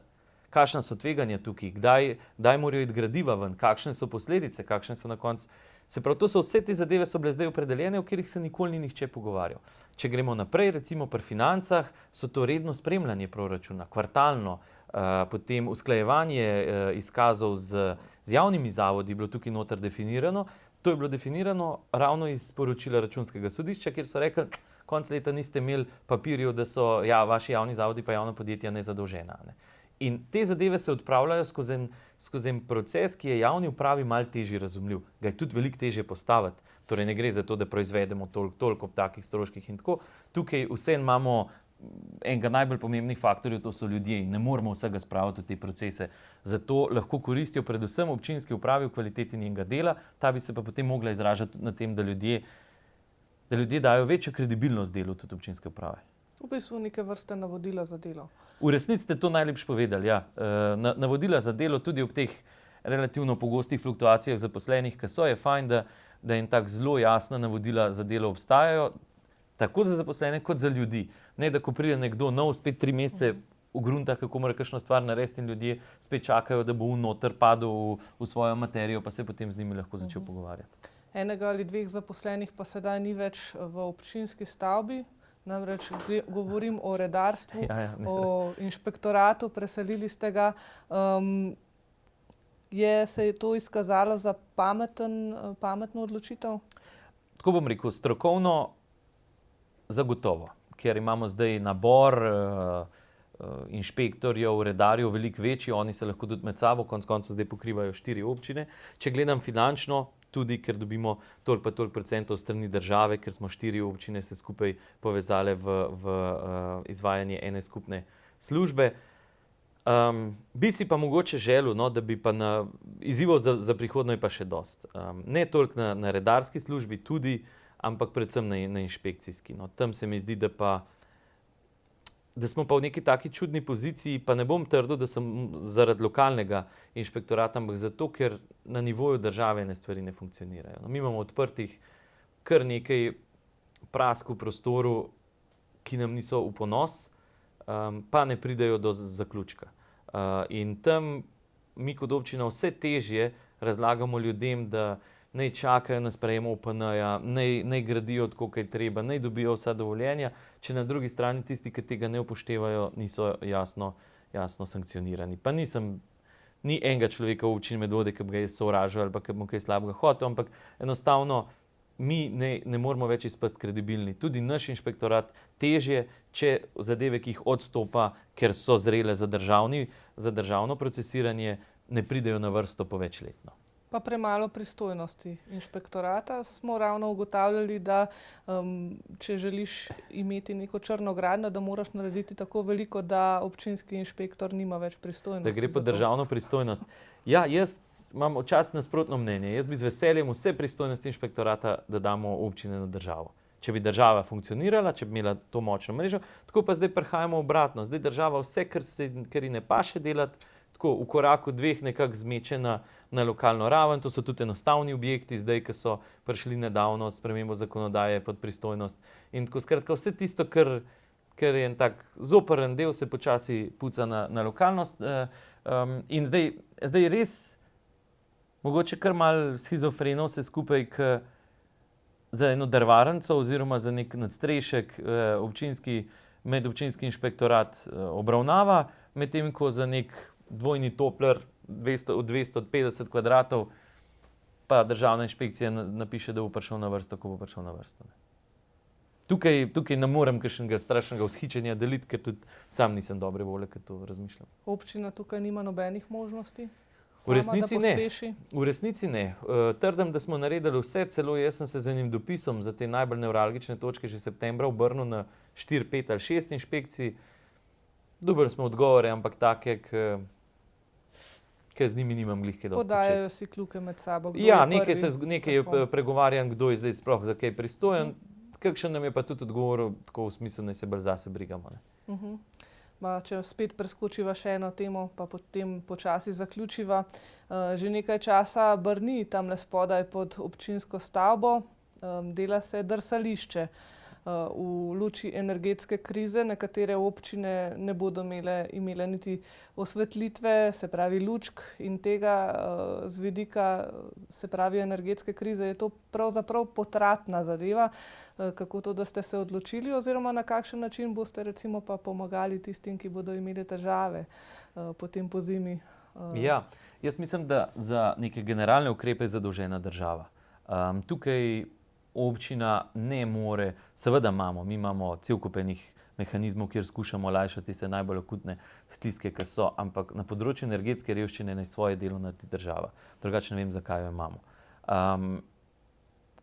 Kakšna so tveganja tukaj, kdaj morajo iti gradiva ven, kakšne so posledice, kakšne so na koncu. Se pravi, to so vse te zadeve so bile zdaj opredeljene, o katerih se nikoli ni nihče pogovarjal. Če gremo naprej, recimo pri financah, so to redno spremljanje proračuna, kvartalno, potem usklajevanje izkazov z javnimi zavodi je bilo tukaj noter definirano. To je bilo definirano ravno iz poročila Računskega sodišča, kjer so rekli, konec leta niste imeli papirjev, da so vaši javni zavodi pa javna podjetja nezadolžena. Ne. In te zadeve se odpravljajo skozi en proces, ki je javni upravi malo težje razumljiv. Ga je tudi veliko težje postaviti. Torej ne gre za to, da proizvedemo toliko ob takih stroških in tako. Tukaj vseeno imamo enega najbolj pomembnih faktorjev, to so ljudje in ne moramo vsega spraviti v te procese. Zato lahko koristijo predvsem občinski upravi v kvaliteti njenega dela, ta bi se pa potem mogla izražati na tem, da ljudje dajo večjo kredibilnost delu tudi občinske uprave. V bistvu neke vrste navodila za delo. V resnici ste to najlepše povedali, ja. Navodila za delo tudi ob teh relativno pogostih fluktuacijah zaposlenih, ki so, je fajn, da en tak zelo jasna navodila za delo obstajajo, tako za zaposlene kot za ljudi. Ne, da ko pride nekdo nov, spet 3 mesece v grunta, kako mora kakšno stvar narediti in ljudje spet čakajo, da bo noter padel v svojo materijo, pa se potem z njimi lahko začel pogovarjati. Enega ali 2 zaposlenih pa sedaj ni več v občinski stavbi. Namreč govorim o redarstvu, o inšpektoratu, preselili ste ga. Se je to izkazalo za pametno odločitev? Tako bom rekel, strokovno zagotovo, ker imamo zdaj nabor inšpektorjev, redarjev veliko večji, oni se lahko tudi med sabo, konec koncev zdaj pokrivajo 4 občine. Če gledam finančno, tudi ker dobimo toliko procentov strani države, ker smo 4 občine se skupaj povezale v izvajanje ene skupne službe. Bi si pa mogoče želel, no, da bi pa izzivov za prihodnjo je pa še dost. Ne toliko na redarski službi tudi, ampak predvsem na inšpekcijski. No. Tam se mi zdi, da smo pa v neki taki čudni poziciji, pa ne bom trdil, da sem zaradi lokalnega inšpektorata, ampak zato, ker na nivoju države ene stvari ne funkcionirajo. No, mi imamo odprtih kar nekaj prask v prostoru, ki nam niso v ponos, pa ne pridejo do zaključka. In tam mi kot občina vse težje razlagamo ljudem, da naj čakajo na sprejem OPN-ja, naj gradijo tako, kaj treba, naj dobijo vsa dovoljenja, če na drugi strani tisti, ki tega ne upoštevajo, niso jasno sankcionirani. Pa ni enega človeka v občini Medvode, ki bi ga je sovražil ali pa ki bi mu kaj slabega hotel, ampak enostavno mi ne moramo več izpasti kredibilni. Tudi naš inšpektorat težje, če zadeve, ki jih odstopa, ker so zrele za državno procesiranje, ne pridejo na vrsto po večletno. Pa premalo pristojnosti inšpektorata. Smo ravno ugotavljali, da če želiš imeti neko črno gradnjo, da moraš narediti tako veliko, da občinski inšpektor nima več pristojnosti. Da gre po državno pristojnost. Ja, jaz imam včasih nasprotno mnenje. Jaz bi z veseljem vse pristojnosti inšpektorata, da damo občine na državo. Če bi država funkcionirala, če bi imela to močno mrežo, tako pa zdaj prihajamo obratno. Zdaj država vse, kar ji ne paše delati, tako v koraku dveh nekako zmeče na lokalno raven. To so tudi enostavni objekti, zdaj, ki so prišli nedavno s spremembo zakonodaje pod pristojnost. In tako skratka, vse tisto, kar je en tak zoprn del, se počasi puca na lokalnost. In zdaj res mogoče kar malo shizofreno vse skupaj, za eno drvarnico oziroma za nek nadstrešek medobčinski inšpektorat obravnava, medtem ko za nek dvojni topler od 250 kvadratov pa državna inšpekcija napiše, da bo prišel na vrsto, ko bo prišel na vrsto. Tukaj ne morem kakšnega strašnega vzhičenja deliti, ker tudi sam nisem dobre volje, ker to razmišljam. Občina tukaj nima nobenih možnosti? V resnici ne. Trdim, da smo naredili vse, celo jaz sem se z enim dopisom za te najbolj nevralgične točke že septembra obrnil na 4, 5 ali 6 inšpekcij. Dobili smo odgovore, ampak take, ki z njimi nimam glih kaj dosti početi. Podajajo si kljuke med sabo. Ja, nekaj je pregovarjan, kdo je zdaj sploh za kaj pristojen. Kakšen nam je pa tudi odgovoril, tako v smislu, da se bolj zase brigamo. Če spet preskočiva še eno temo, pa potem počasi zaključiva. Že nekaj časa brni tamle spodaj pod občinsko stavbo, dela se drsališče. V luči energetske krize nekatere občine ne bodo imele niti osvetlitve, se pravi lučk, in tega z vidika, se pravi energetske krize, je to pravzaprav potratna zadeva. Kako to, da ste se odločili, oziroma na kakšen način boste recimo pa pomagali tistim, ki bodo imeli težave potem po zimi? Ja, jaz mislim, da za neke generalne ukrepe je zadolžena država. Tukaj občina ne more, seveda mi imamo cel kup enih mehanizmov, kjer skušamo olajšati tiste najbolj akutne stiske, ki so, ampak na področju energetske revščine naj svoje delo naredi država. Drugače ne vem, zakaj jo imamo.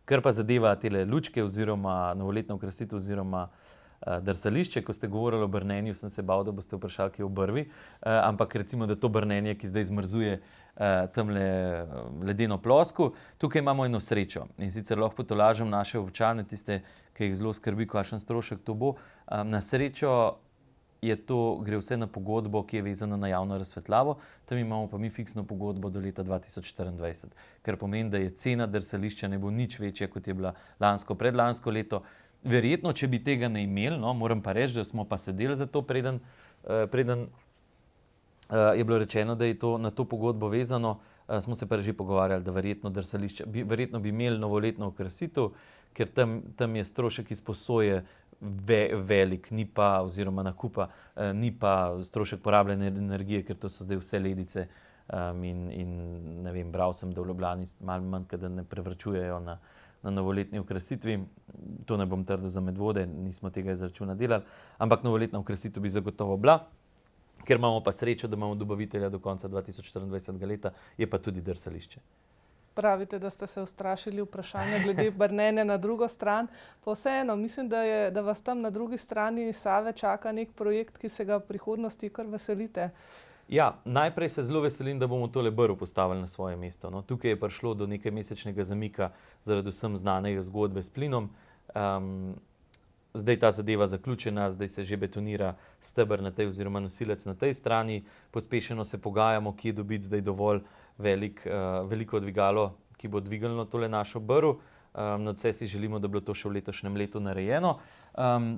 Kar pa zadeva tele lučke oziroma novoletno okrasitev oziroma drsališče, ko ste govorili o brnenju, sem se bal, da boste vprašali, kaj je v brvi, ampak recimo, da to brnenje, ki zdaj zmrzuje tamle ledeno plosku, tukaj imamo eno srečo. In sicer lahko potolažim naše občane, tiste, ki jih zelo skrbi, kakšen strošek to bo. Na srečo gre vse na pogodbo, ki je vezana na javno razsvetljavo, tam imamo pa mi fiksno pogodbo do leta 2024, kar pomeni, da je cena drsališča ne bo nič večja, kot je bila predlansko leto. Verjetno, če bi tega ne imeli, moram pa reči, da smo pa sedeli za to, preden je bilo rečeno, da je to na to pogodbo vezano, smo se pa že pogovarjali, da verjetno bi imeli novoletno okrasitev, ker tam je strošek izposoje velik, ni pa, oziroma nakupa, ni pa strošek porabljene energije, ker to so zdaj vse ledice in ne vem, bral sem, da v Ljubljani malo manj, da ne prevračujejo na novoletni okrasitvi. To ne bom trdil za Medvode, nismo tega izračuna delali, ampak novoletna okrasitev bi zagotovo bila, ker imamo pa srečo, da imamo dobavitelja do konca 2024 leta, je pa tudi drsališče. Pravite, da ste se ustrašili vprašanja glede brnenja na drugo stran, pa vseeno, mislim, da vas tam na drugi strani Save čaka nek projekt, ki se ga v prihodnosti kar veselite. Ja, najprej se zelo veselim, da bomo tole brv postavili na svoje mesto. Tukaj je prišlo do nekaj mesečnega zamika zaradi vsem znane zgodbe s plinom. Zdaj ta zadeva zaključena, zdaj se že betonira steber na tej oziroma nosilec na tej strani. Pospešeno se pogajamo, kje dobiti zdaj dovolj veliko dvigalo, ki bo dvignilo tole našo brv. Nadvse si želimo, da bi bilo to še v letošnjem letu narejeno.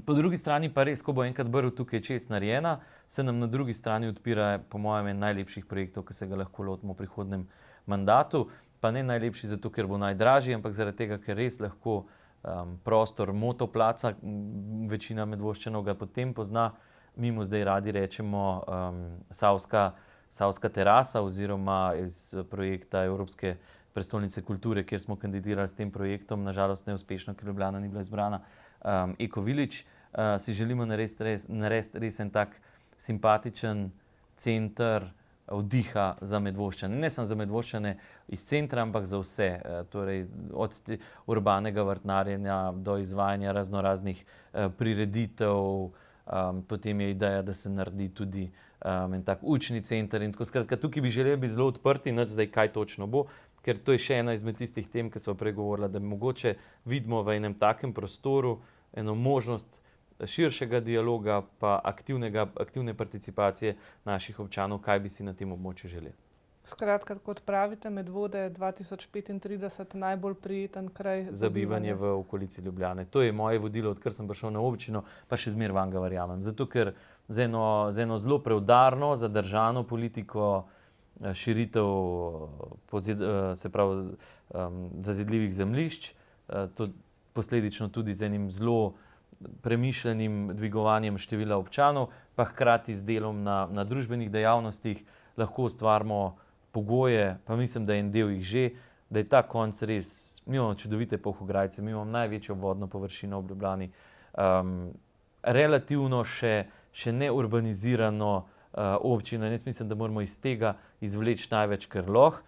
Po drugi strani pa res, ko bo enkrat brv tukaj čez narejena, se nam na drugi strani odpira, po mojem, en najlepših projektov, ki se ga lahko lotimo v prihodnem mandatu. Pa ne najlepši zato, ker bo najdražji, ampak zaradi tega, ker res lahko prostor Motoplaca, večina Medvoščanov ga potem pozna, mi mu zdaj radi rečemo Savska terasa, oziroma iz projekta Evropske prestolnice kulture, kjer smo kandidirali s tem projektom, nažalost neuspešno, ker Ljubljana ni bila izbrana, Eko Village. Si želimo narediti res en tak simpatičen center vdiha za Medvoščane. Ne samo za Medvoščane iz centra, ampak za vse. Torej od urbanega vrtnarjenja do izvajanja raznoraznih prireditev. Potem je ideja, da se naredi tudi en tak učni center. In tako, skratka, tukaj bi želeli biti zelo odprti, nič zdaj kaj točno bo, ker to je še ena izmed tistih tem, ki smo prej govorili, da mogoče vidimo v enem takem prostoru eno možnost širšega dialoga pa aktivne participacije naših občanov, kaj bi si na tem območju želeli. Skratka, kot pravite, Medvode 2035 najbolj prijeten kraj Za bivanje v okolici Ljubljane. To je moje vodilo, odkar sem prišel na občino, pa še zmeraj vam ga verjamem. Zato, ker z eno zelo preudarno, zadržano politiko širitev se pravi zazidljivih zemljišč, posledično tudi z enim zelo premišljenim dvigovanjem števila občanov, pa hkrati z delom na družbenih dejavnostih lahko ustvarimo pogoje, pa mislim, da je en del jih že, da je ta konc res, mi imamo čudovite Polhograjce, mi imamo največjo vodno površino v Ljubljani, relativno še neurbanizirano občino in jaz mislim, da moramo iz tega izvleči največ, kar lahko.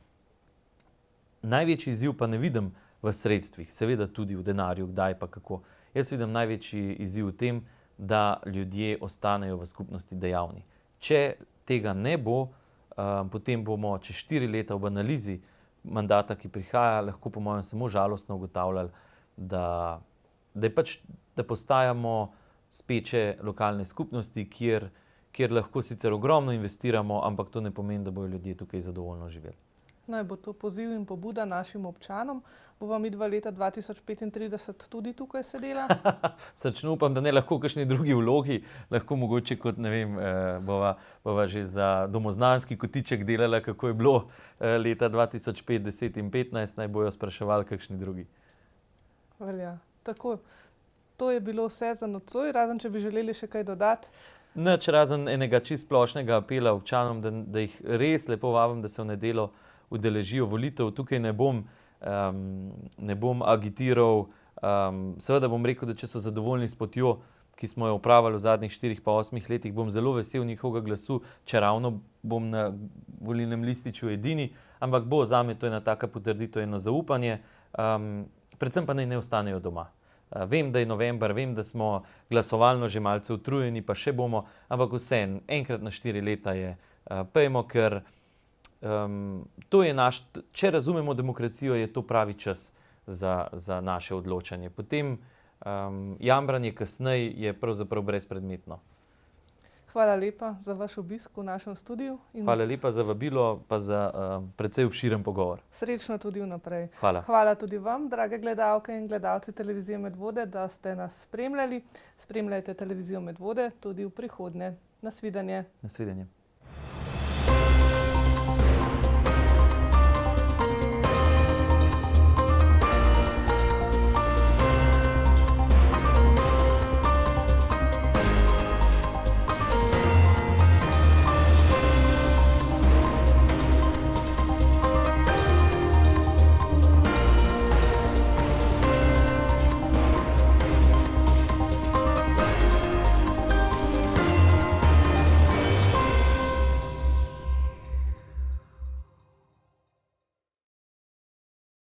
Največji izziv pa ne vidim v sredstvih, seveda tudi v denarju, kdaj pa kako. Jaz vidim največji izziv v tem, da ljudje ostanejo v skupnosti dejavni. Če tega ne bo, potem bomo čez 4 leta ob analizi mandata, ki prihaja, lahko po mojem samo žalostno ugotavljali, da postajamo speče lokalne skupnosti, kjer lahko sicer ogromno investiramo, ampak to ne pomeni, da bodo ljudje tukaj zadovoljno živeli. Naj bo to poziv in pobuda našim občanom. Bova midva leta 2035 tudi tukaj sedela? Srčno upam, da ne, lahko v kakšni drugi vlogi, lahko mogoče kot, ne vem, bova že za domoznanski kotiček delala, kako je bilo leta 2005, 10 in 15, naj bojo spraševali kakšni drugi. Velja. Tako, to je bilo vse za nocoj, razen če bi želeli še kaj dodati. Nič razen enega čisto splošnega apela občanom, da jih res lepo vabim, da se v nedeljo udeležijo volitev. Tukaj ne bom agitiral, seveda bom rekel, da če so zadovoljni s potjo, ki smo jo opravili v zadnjih 4 pa 8 letih, bom zelo vesel njihovega glasu, če ravno bom na volilnem lističu edini, ampak zame to je ena taka potrditev, eno zaupanje, predvsem pa naj ne ostanejo doma. Vem, da je november, vem, da smo glasovalno že malce utrujeni, pa še bomo, ampak vseeno, enkrat na 4 leta je, pejmo, ker to je če razumemo demokracijo, je to pravi čas za naše odločanje. Potem jamranje kasneje je pravzaprav brezpredmetno. Hvala lepa za vaš obisk v našem studiu. Hvala lepa za vabilo, pa za precej obširen pogovor. Srečno tudi vnaprej. Hvala. Hvala tudi vam, drage gledalke in gledalci televizije Medvode, da ste nas spremljali. Spremljajte televizijo Medvode tudi v prihodnje. Nasvidenje. Nasvidenje.